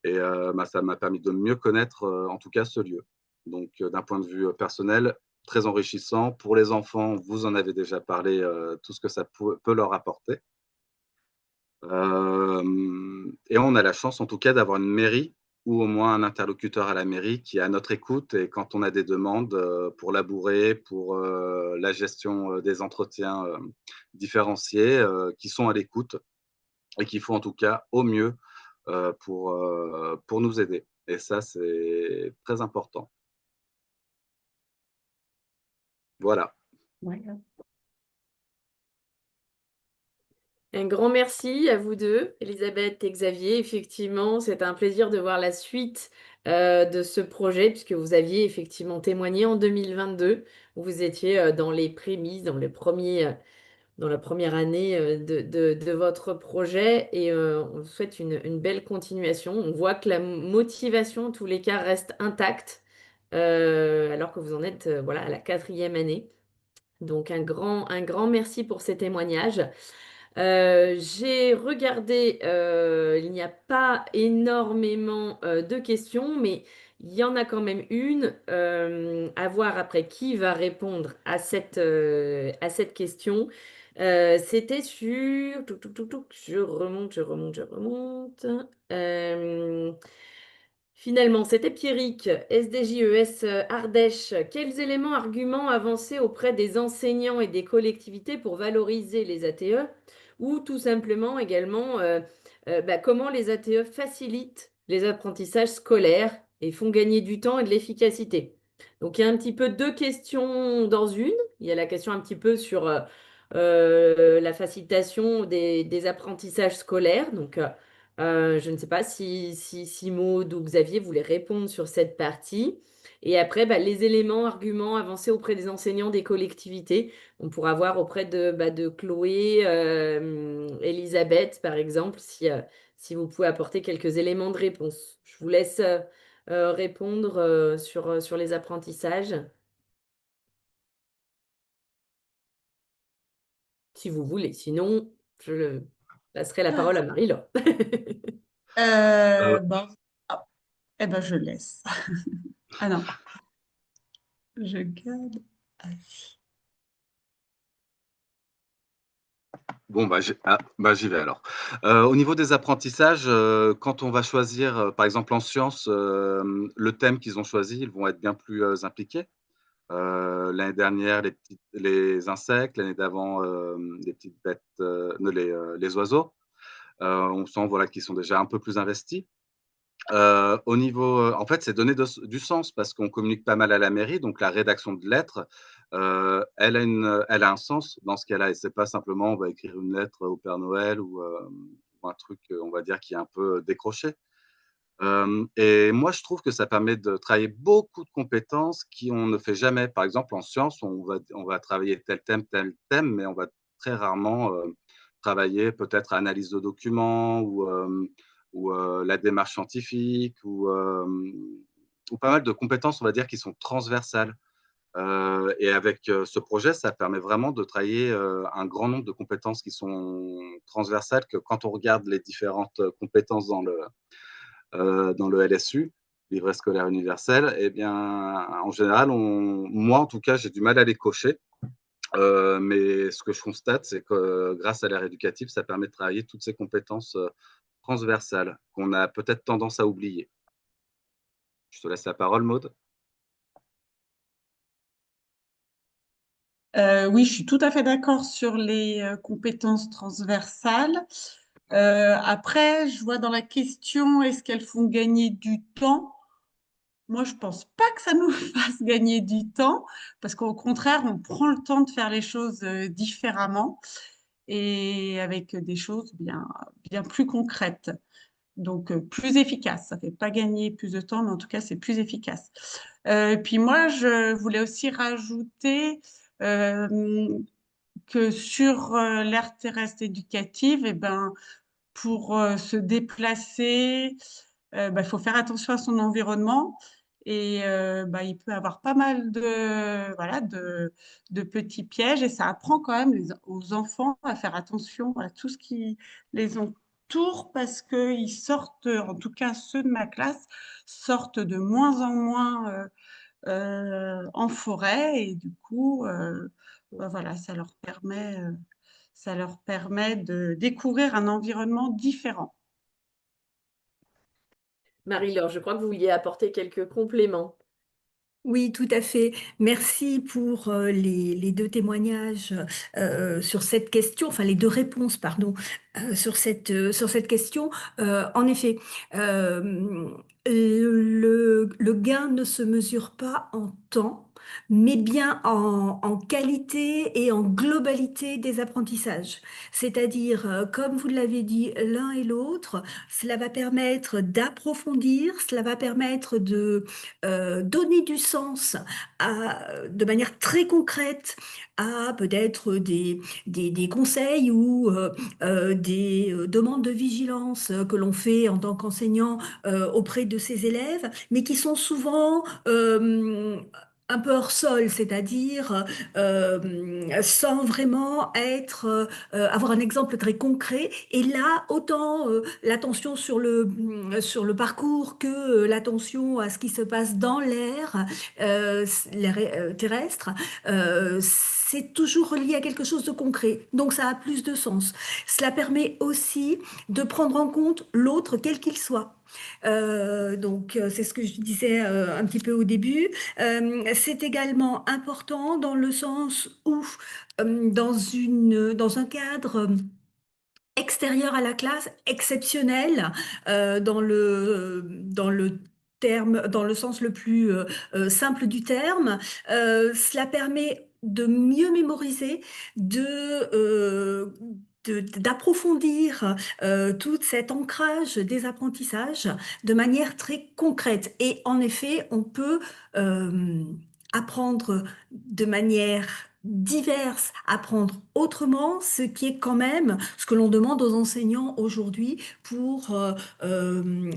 et bah, ça m'a permis de mieux connaître en tout cas ce lieu. Donc d'un point de vue personnel, très enrichissant. Pour les enfants, vous en avez déjà parlé, tout ce que ça peut leur apporter. Et on a la chance en tout cas d'avoir une mairie ou au moins un interlocuteur à la mairie qui est à notre écoute et quand on a des demandes pour labourer, pour la gestion des entretiens différenciés, qui sont à l'écoute et qui font en tout cas au mieux pour nous aider. Et ça, c'est très important. Voilà. Voilà. Un grand merci à vous deux, Elisabeth et Xavier. Effectivement, c'est un plaisir de voir la suite de ce projet, puisque vous aviez effectivement témoigné en 2022, où vous étiez dans les prémices, dans la première année de votre projet, et on vous souhaite une belle continuation. On voit que la motivation, en tous les cas, reste intacte, alors que vous en êtes voilà, à la 4e année. Donc un grand merci pour ces témoignages. J'ai regardé, il n'y a pas énormément de questions, mais il y en a quand même une. À voir après qui va répondre à cette question. C'était sur... je remonte, je remonte, je remonte. Euh, Finalement, c'était Pierrick, SDJES Ardèche. Quels éléments, arguments avancés auprès des enseignants et des collectivités pour valoriser les ATE? Ou tout simplement également, comment les ATE facilitent les apprentissages scolaires et font gagner du temps et de l'efficacité? Donc il y a un petit peu deux questions dans une. Il y a la question un petit peu sur la facilitation des apprentissages scolaires. Donc je ne sais pas si Maud ou Xavier voulaient répondre sur cette partie. Et après, les éléments, arguments avancés auprès des enseignants des collectivités. On pourra voir auprès de Chloé, Elisabeth, par exemple, si vous pouvez apporter quelques éléments de réponse. Je vous laisse répondre sur les apprentissages, si vous voulez. Sinon, passerai la parole à Marie-Laure. Euh, Bon, ah, eh ben, je laisse. Ah non, je garde. Bon, j'y vais alors. Au niveau des apprentissages, quand on va choisir, par exemple en sciences, le thème qu'ils ont choisi, ils vont être bien plus impliqués. L'année dernière, les insectes, l'année d'avant, les petites bêtes, non, les oiseaux. On sent voilà, qu'ils sont déjà un peu plus investis. Au niveau, en fait, c'est donner du sens parce qu'on communique pas mal à la mairie, donc la rédaction de lettres, elle a un sens dans ce cas-là et c'est pas simplement on va écrire une lettre au Père Noël ou un truc, on va dire qui est un peu décroché. Et moi, je trouve que ça permet de travailler beaucoup de compétences qu'on ne fait jamais. Par exemple, en sciences, on va travailler tel thème, mais on va très rarement travailler peut-être analyse de documents ou la démarche scientifique ou pas mal de compétences, on va dire, qui sont transversales. Et avec ce projet, ça permet vraiment de travailler un grand nombre de compétences qui sont transversales, que quand on regarde les différentes compétences dans le LSU, livret scolaire universel, eh bien, en général, moi, en tout cas, j'ai du mal à les cocher. Mais ce que je constate, c'est que grâce à l'ère éducative, ça permet de travailler toutes ces compétences transversales qu'on a peut-être tendance à oublier. Je te laisse la parole, Maude. Oui, je suis tout à fait d'accord sur les compétences transversales. Après, je vois dans la question, est-ce qu'elles font gagner du temps? Moi, je pense pas que ça nous fasse gagner du temps, parce qu'au contraire, on prend le temps de faire les choses différemment et avec des choses bien plus concrètes. Donc, plus efficace. Ça fait pas gagner plus de temps, mais en tout cas, c'est plus efficace. Puis moi, je voulais aussi rajouter euh, que sur l'aire terrestre éducative, eh ben, pour se déplacer, il faut faire attention à son environnement et il peut avoir pas mal de petits pièges et ça apprend quand même aux enfants à faire attention à tout ce qui les entoure parce qu'ils sortent, en tout cas ceux de ma classe, sortent de moins en moins en forêt et du coup, voilà, ça leur permet de découvrir un environnement différent. Marie-Laure, je crois que vous vouliez apporter quelques compléments. Oui, tout à fait. Merci pour les deux témoignages sur cette question, enfin les deux réponses, pardon, sur cette question. En effet, euh, le gain ne se mesure pas en temps, mais bien en qualité et en globalité des apprentissages. C'est-à-dire, comme vous l'avez dit l'un et l'autre, cela va permettre d'approfondir, cela va permettre de donner du sens de manière très concrète à peut-être des conseils ou des demandes de vigilance que l'on fait en tant qu'enseignant auprès de ses élèves, mais qui sont souvent un peu hors sol, c'est-à-dire sans vraiment avoir un exemple très concret. Et là, autant l'attention sur le parcours que l'attention à ce qui se passe dans l'air, terrestre, c'est toujours lié à quelque chose de concret. Donc ça a plus de sens. Cela permet aussi de prendre en compte l'autre, quel qu'il soit. C'est ce que je disais un petit peu au début. C'est également important dans le sens où, dans un cadre extérieur à la classe, exceptionnel, dans le terme, dans le sens le plus simple du terme. Cela permet de mieux mémoriser, d'approfondir tout cet ancrage des apprentissages de manière très concrète. Et en effet, on peut euh, apprendre de manière diverse, apprendre autrement, ce qui est quand même ce que l'on demande aux enseignants aujourd'hui pour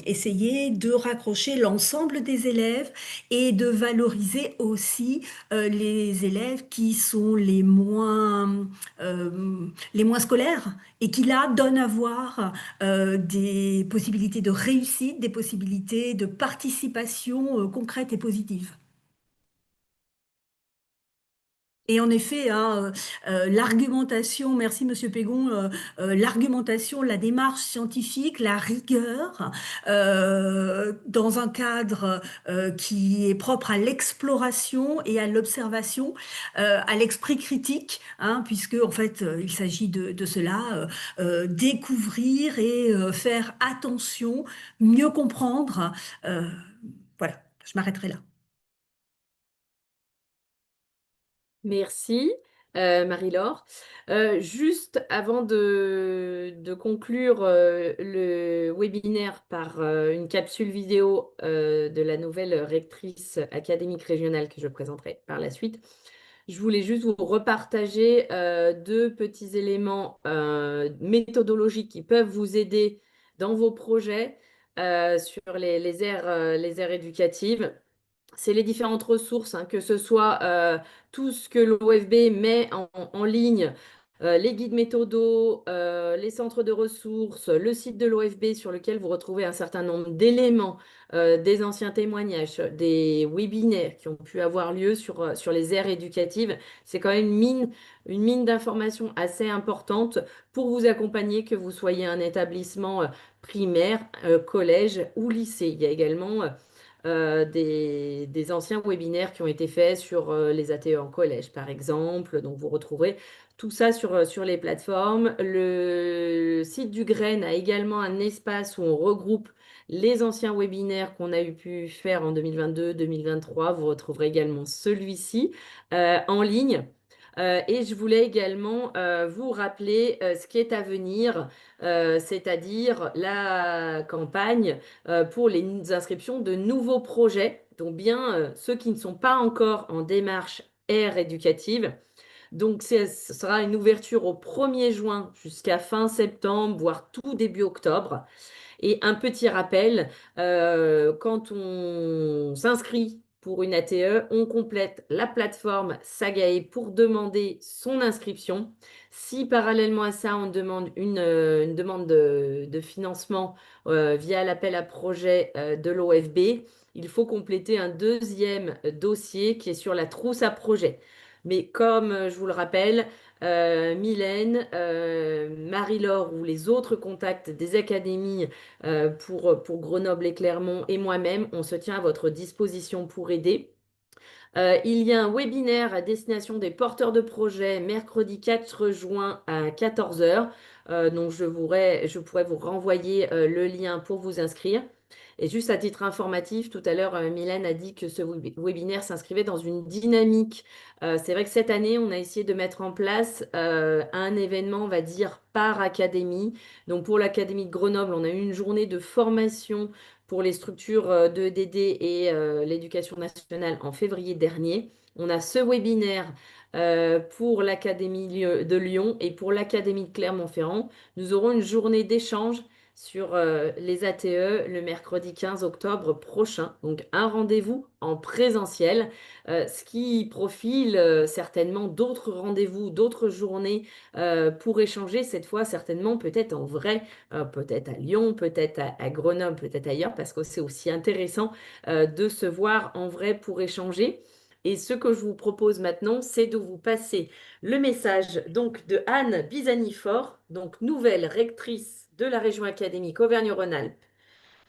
essayer de raccrocher l'ensemble des élèves et de valoriser aussi les élèves qui sont les moins scolaires et qui là donnent à voir des possibilités de réussite, des possibilités de participation concrète et positive. Et en effet, hein, l'argumentation, merci Monsieur Pégon, l'argumentation, la démarche scientifique, la rigueur, dans un cadre qui est propre à l'exploration et à l'observation, à l'esprit critique, hein, puisque en fait il s'agit de cela, découvrir et faire attention, mieux comprendre. euh, voilà, je m'arrêterai là. Merci, Marie-Laure. Juste avant de conclure le webinaire par une capsule vidéo de la nouvelle rectrice académique régionale que je présenterai par la suite, je voulais juste vous repartager deux petits éléments méthodologiques qui peuvent vous aider dans vos projets sur les aires éducatives. C'est les différentes ressources, hein, que ce soit tout ce que l'OFB met en ligne, les guides méthodos, les centres de ressources, le site de l'OFB sur lequel vous retrouvez un certain nombre d'éléments, des anciens témoignages, des webinaires qui ont pu avoir lieu sur les aires éducatives. C'est quand même une mine d'informations assez importante pour vous accompagner, que vous soyez un établissement primaire, collège ou lycée. Il y a également des anciens webinaires qui ont été faits sur les ATE en collège, par exemple. Donc, vous retrouverez tout ça sur les plateformes. Le site du Graine a également un espace où on regroupe les anciens webinaires qu'on a pu faire en 2022-2023. Vous retrouverez également celui-ci en ligne. Et je voulais également vous rappeler ce qui est à venir, c'est-à-dire la campagne pour les inscriptions de nouveaux projets, donc bien ceux qui ne sont pas encore en démarche aire éducative. Donc, ce sera une ouverture au 1er juin jusqu'à fin septembre, voire tout début octobre. Et un petit rappel, quand on s'inscrit pour une ATE, on complète la plateforme Sagae pour demander son inscription. Si parallèlement à ça, on demande une demande de financement via l'appel à projet de l'OFB, il faut compléter un deuxième dossier qui est sur la trousse à projet. Mais comme je vous le rappelle, Mylène, Marie-Laure ou les autres contacts des académies pour Grenoble et Clermont et moi-même, on se tient à votre disposition pour aider. Il y a un webinaire à destination des porteurs de projets mercredi 4 juin à 14 heures. Donc je pourrais vous renvoyer le lien pour vous inscrire. Et juste à titre informatif, tout à l'heure, Mylène a dit que ce webinaire s'inscrivait dans une dynamique. C'est vrai que cette année, on a essayé de mettre en place un événement, on va dire, par académie. Donc pour l'Académie de Grenoble, on a eu une journée de formation pour les structures de DD et l'éducation nationale en février dernier. On a ce webinaire pour l'Académie de Lyon et pour l'Académie de Clermont-Ferrand. Nous aurons une journée d'échange sur les ATE le mercredi 15 octobre prochain. Donc un rendez-vous en présentiel, ce qui profile certainement d'autres rendez-vous, d'autres journées pour échanger cette fois certainement peut-être en vrai, peut-être à Lyon, peut-être à Grenoble, peut-être ailleurs, parce que c'est aussi intéressant de se voir en vrai pour échanger. Et ce que je vous propose maintenant, c'est de vous passer le message donc de Anne Bizani-Fort, donc nouvelle rectrice de la région académique Auvergne-Rhône-Alpes,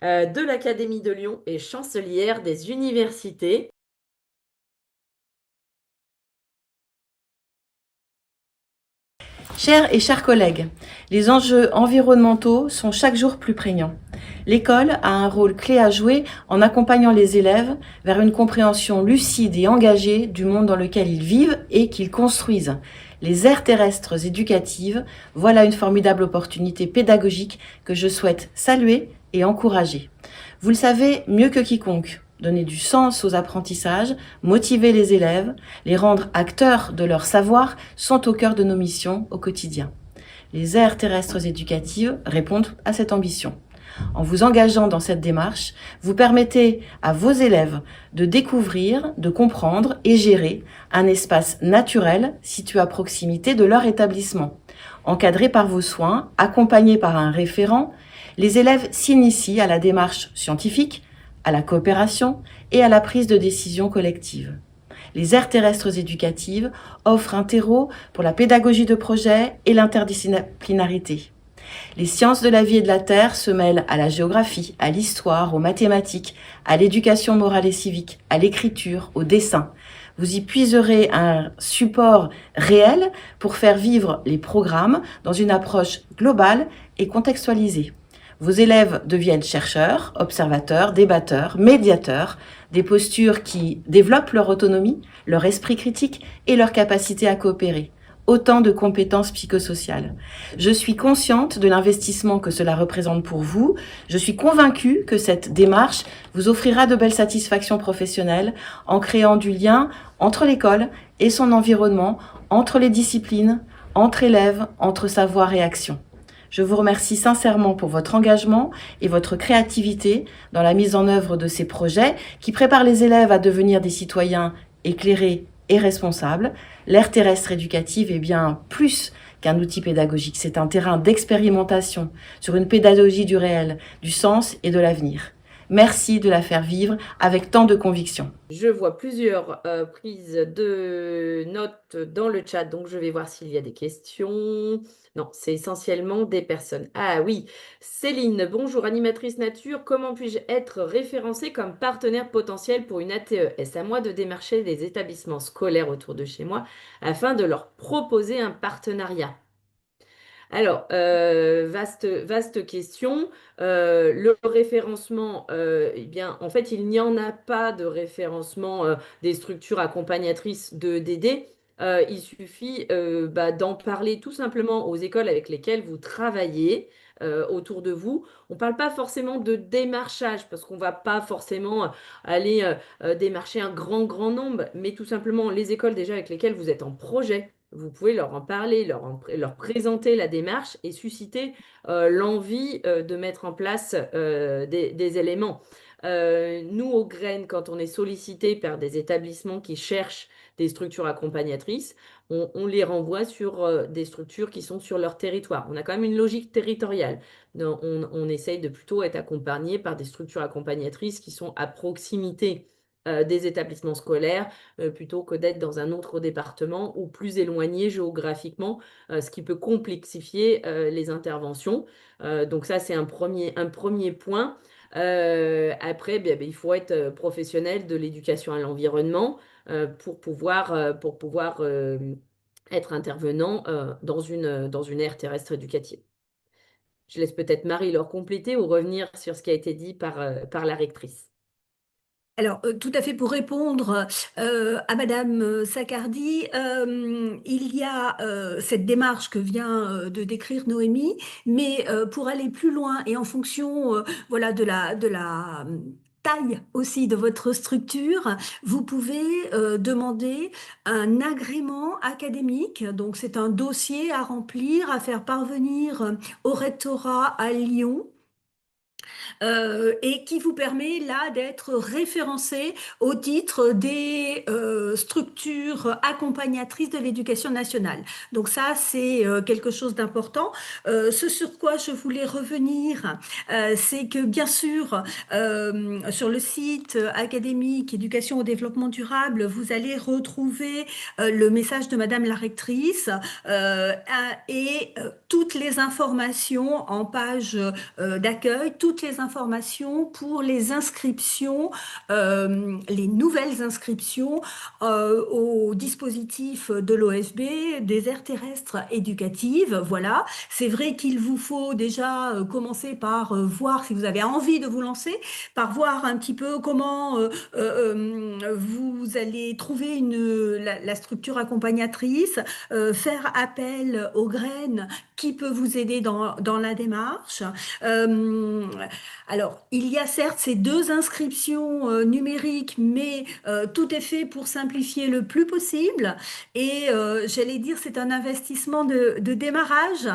de l'Académie de Lyon et chancelière des universités. Chers et chers collègues, les enjeux environnementaux sont chaque jour plus prégnants. L'école a un rôle clé à jouer en accompagnant les élèves vers une compréhension lucide et engagée du monde dans lequel ils vivent et qu'ils construisent. Les aires terrestres éducatives, voilà une formidable opportunité pédagogique que je souhaite saluer et encourager. Vous le savez mieux que quiconque. Donner du sens aux apprentissages, motiver les élèves, les rendre acteurs de leur savoir sont au cœur de nos missions au quotidien. Les aires terrestres éducatives répondent à cette ambition. En vous engageant dans cette démarche, vous permettez à vos élèves de découvrir, de comprendre et gérer un espace naturel situé à proximité de leur établissement. Encadrés par vos soins, accompagnés par un référent, les élèves s'initient à la démarche scientifique, à la coopération et à la prise de décision collective. Les aires terrestres éducatives offrent un terreau pour la pédagogie de projet et l'interdisciplinarité. Les sciences de la vie et de la terre se mêlent à la géographie, à l'histoire, aux mathématiques, à l'éducation morale et civique, à l'écriture, au dessin. Vous y puiserez un support réel pour faire vivre les programmes dans une approche globale et contextualisée. Vos élèves deviennent chercheurs, observateurs, débatteurs, médiateurs, des postures qui développent leur autonomie, leur esprit critique et leur capacité à coopérer. Autant de compétences psychosociales. Je suis consciente de l'investissement que cela représente pour vous. Je suis convaincue que cette démarche vous offrira de belles satisfactions professionnelles en créant du lien entre l'école et son environnement, entre les disciplines, entre élèves, entre savoir et action. Je vous remercie sincèrement pour votre engagement et votre créativité dans la mise en œuvre de ces projets qui préparent les élèves à devenir des citoyens éclairés et responsables. L'aire terrestre éducative est bien plus qu'un outil pédagogique. C'est un terrain d'expérimentation sur une pédagogie du réel, du sens et de l'avenir. Merci de la faire vivre avec tant de conviction. Je vois plusieurs prises de notes dans le chat, donc je vais voir s'il y a des questions. Non, c'est essentiellement des personnes. Ah oui, Céline, bonjour, animatrice nature. Comment puis-je être référencée comme partenaire potentiel pour une ATE? Est-ce à moi de démarcher des établissements scolaires autour de chez moi afin de leur proposer un partenariat? Alors, vaste question. Le référencement, eh bien, en fait, il n'y en a pas de référencement des structures accompagnatrices de DD. Il suffit d'en parler tout simplement aux écoles avec lesquelles vous travaillez autour de vous. On ne parle pas forcément de démarchage parce qu'on ne va pas forcément aller démarcher un grand nombre, mais tout simplement les écoles déjà avec lesquelles vous êtes en projet. Vous pouvez leur en parler, leur présenter la démarche et susciter l'envie de mettre en place des éléments. Nous, au Graines, quand on est sollicité par des établissements qui cherchent des structures accompagnatrices, on les renvoie sur des structures qui sont sur leur territoire. On a quand même une logique territoriale. On essaye de plutôt être accompagné par des structures accompagnatrices qui sont à proximité des établissements scolaires plutôt que d'être dans un autre département ou plus éloigné géographiquement, ce qui peut complexifier les interventions. Donc ça, c'est un premier point. Après, il faut être professionnel de l'éducation à l'environnement pour pouvoir être intervenant dans une aire terrestre éducative. Je laisse peut-être Marie-Laure compléter ou revenir sur ce qui a été dit par la rectrice. Alors, tout à fait pour répondre à Madame Saccardi, il y a cette démarche que vient de décrire Noémie, mais pour aller plus loin et en fonction voilà, de la taille aussi de votre structure, vous pouvez demander un agrément académique. Donc, c'est un dossier à remplir, à faire parvenir au rectorat à Lyon et qui vous permet là d'être référencé au titre des structures accompagnatrices de l'éducation nationale. Donc ça, c'est quelque chose d'important. Ce sur quoi je voulais revenir, c'est que bien sûr, sur le site académique Éducation au développement durable, vous allez retrouver le message de Madame la rectrice et toutes les informations en page d'accueil, toutes les informations pour les inscriptions, les nouvelles inscriptions au dispositif de l'OFB, des aires terrestres éducatives. Voilà, c'est vrai qu'il vous faut déjà commencer par voir si vous avez envie de vous lancer, par voir un petit peu comment vous allez trouver la structure accompagnatrice, faire appel aux graines qui peut vous aider dans la démarche. Alors, il y a certes ces 2 inscriptions numériques, mais tout est fait pour simplifier le plus possible. Et j'allais dire, c'est un investissement de démarrage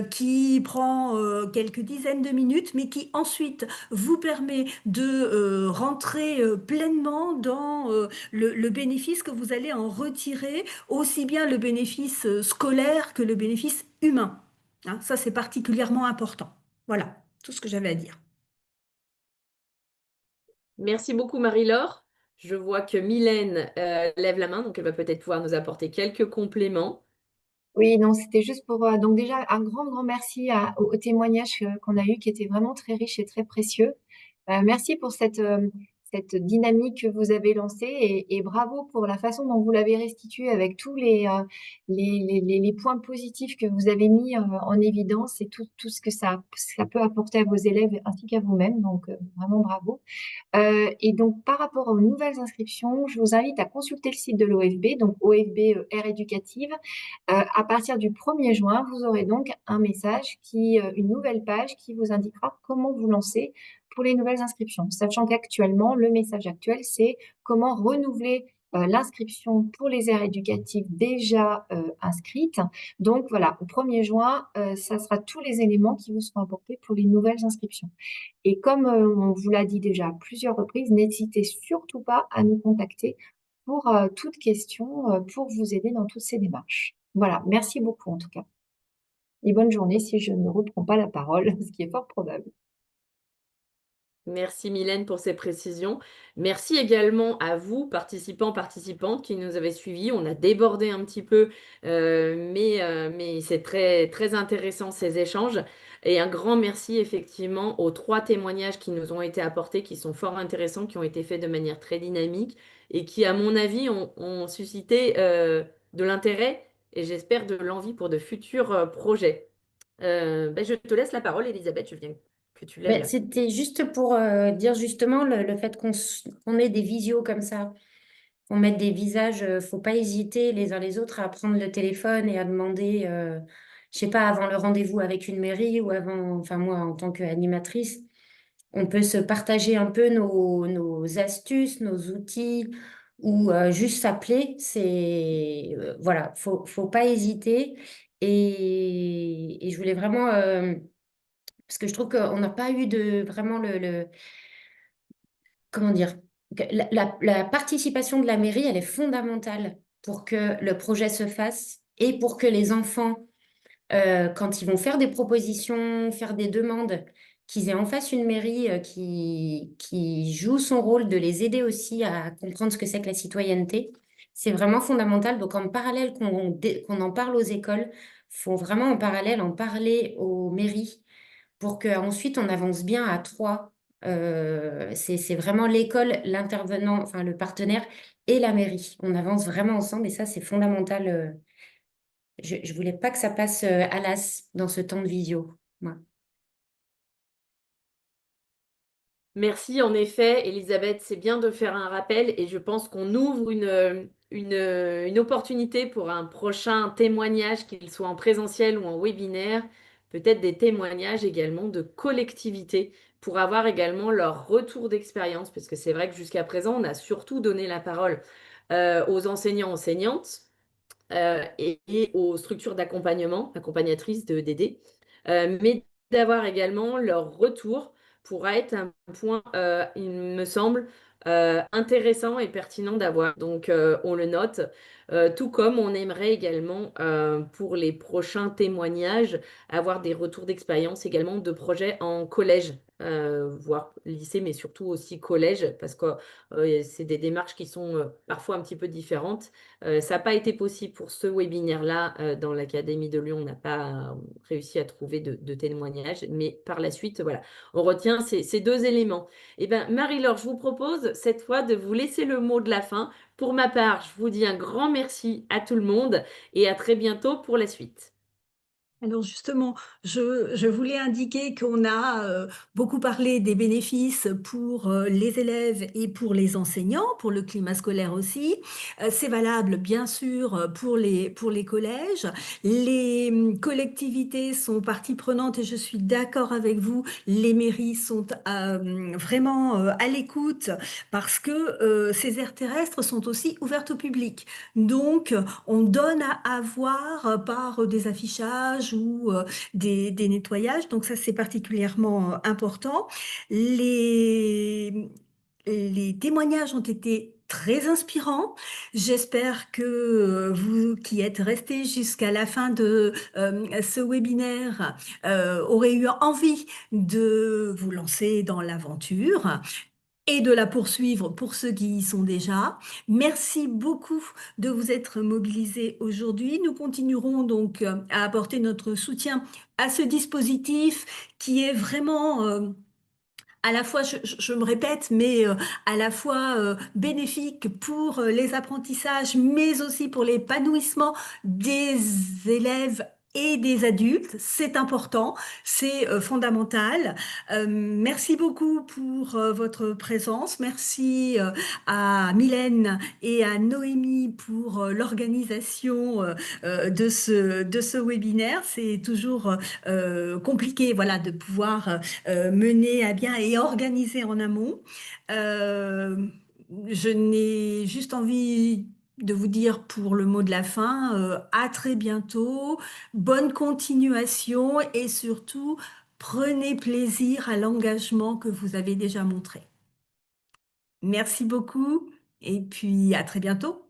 qui prend quelques dizaines de minutes, mais qui ensuite vous permet de rentrer pleinement dans le bénéfice que vous allez en retirer, aussi bien le bénéfice scolaire que le bénéfice humain. Hein, ça, c'est particulièrement important. Voilà, tout ce que j'avais à dire. Merci beaucoup Marie-Laure. Je vois que Mylène lève la main, donc elle va peut-être pouvoir nous apporter quelques compléments. Oui, non, c'était juste pour donc déjà un grand merci au témoignage qu'on a eu qui était vraiment très riche et très précieux. Merci pour cette dynamique que vous avez lancée et bravo pour la façon dont vous l'avez restituée avec tous les points positifs que vous avez mis en évidence et tout ce que ça peut apporter à vos élèves ainsi qu'à vous-même. Donc, vraiment bravo. Et donc, par rapport aux nouvelles inscriptions, je vous invite à consulter le site de l'OFB, donc OFB Aire Éducative. À partir du 1er juin, vous aurez donc un message une nouvelle page qui vous indiquera comment vous lancer pour les nouvelles inscriptions. Sachant qu'actuellement, le message actuel, c'est comment renouveler l'inscription pour les aires éducatives déjà inscrites. Donc voilà, au 1er juin, ça sera tous les éléments qui vous seront apportés pour les nouvelles inscriptions. Et comme on vous l'a dit déjà à plusieurs reprises, n'hésitez surtout pas à nous contacter pour toute question, pour vous aider dans toutes ces démarches. Voilà, merci beaucoup en tout cas. Et bonne journée si je ne reprends pas la parole, ce qui est fort probable. Merci Mylène pour ces précisions. Merci également à vous, participants, participantes, qui nous avez suivis. On a débordé un petit peu, mais c'est très intéressant ces échanges. Et un grand merci effectivement aux 3 témoignages qui nous ont été apportés, qui sont fort intéressants, qui ont été faits de manière très dynamique et qui, à mon avis, ont suscité de l'intérêt et j'espère de l'envie pour de futurs projets. Je te laisse la parole, Elisabeth, je viens que tu lèves Ben, la. c'était juste pour dire justement le fait qu'on ait des visios comme ça, qu'on mette des visages, faut pas hésiter les uns les autres à prendre le téléphone et à demander, je sais pas, avant le rendez-vous avec une mairie ou avant, enfin moi en tant qu'animatrice, on peut se partager un peu nos astuces, nos outils ou juste s'appeler. Voilà, faut pas hésiter. Et je voulais vraiment, parce que je trouve qu'on n'a pas eu vraiment comment dire, que la participation de la mairie, elle est fondamentale pour que le projet se fasse et pour que les enfants, quand ils vont faire des propositions, faire des demandes, qu'ils aient en face une mairie qui joue son rôle de les aider aussi à comprendre ce que c'est que la citoyenneté. C'est vraiment fondamental. Donc, en parallèle qu'on en parle aux écoles, faut vraiment en parallèle en parler aux mairies pour qu'ensuite on avance bien à trois. C'est vraiment l'école, l'intervenant, enfin le partenaire et la mairie. On avance vraiment ensemble et ça, c'est fondamental. Je voulais pas que ça passe à l'as dans ce temps de visio. Moi. Merci, en effet, Elisabeth, c'est bien de faire un rappel et je pense qu'on ouvre une opportunité pour un prochain témoignage, qu'il soit en présentiel ou en webinaire, peut-être des témoignages également de collectivités pour avoir également leur retour d'expérience, parce que c'est vrai que jusqu'à présent, on a surtout donné la parole aux enseignants, enseignantes et aux structures d'accompagnement, accompagnatrices d'aider, mais d'avoir également leur retour pourra être un point, il me semble, intéressant et pertinent d'avoir. Donc, on le note, tout comme on aimerait également, pour les prochains témoignages, avoir des retours d'expérience également de projets en collège, voire lycée, mais surtout aussi collège, parce que c'est des démarches qui sont parfois un petit peu différentes. Ça n'a pas été possible pour ce webinaire-là dans l'Académie de Lyon. On n'a pas réussi à trouver de témoignages. Mais par la suite, voilà, on retient ces deux éléments. Eh bien, Marie-Laure, je vous propose cette fois de vous laisser le mot de la fin. Pour ma part, je vous dis un grand merci à tout le monde et à très bientôt pour la suite. Alors justement, je voulais indiquer qu'on a beaucoup parlé des bénéfices pour les élèves et pour les enseignants, pour le climat scolaire aussi. C'est valable bien sûr pour les collèges. Les collectivités sont partie prenante et je suis d'accord avec vous, les mairies sont vraiment à l'écoute parce que ces aires terrestres sont aussi ouvertes au public. Donc, on donne à voir par des affichages ou des nettoyages. Donc ça, c'est particulièrement important. Les, les témoignages ont été très inspirants. J'espère que vous qui êtes restés jusqu'à la fin de ce webinaire aurez eu envie de vous lancer dans l'aventure et de la poursuivre pour ceux qui y sont déjà. Merci beaucoup de vous être mobilisés aujourd'hui. Nous continuerons donc à apporter notre soutien à ce dispositif qui est vraiment à la fois, je me répète, mais à la fois bénéfique pour les apprentissages, mais aussi pour l'épanouissement des élèves et des adultes. C'est important, c'est fondamental. Merci beaucoup pour votre présence. Merci à Mylène et à Noémie pour l'organisation de ce webinaire. C'est toujours compliqué, voilà, de pouvoir mener à bien et organiser en amont. Euh, je n'ai juste envie de vous dire pour le mot de la fin, à très bientôt, bonne continuation et surtout, prenez plaisir à l'engagement que vous avez déjà montré. Merci beaucoup et puis à très bientôt.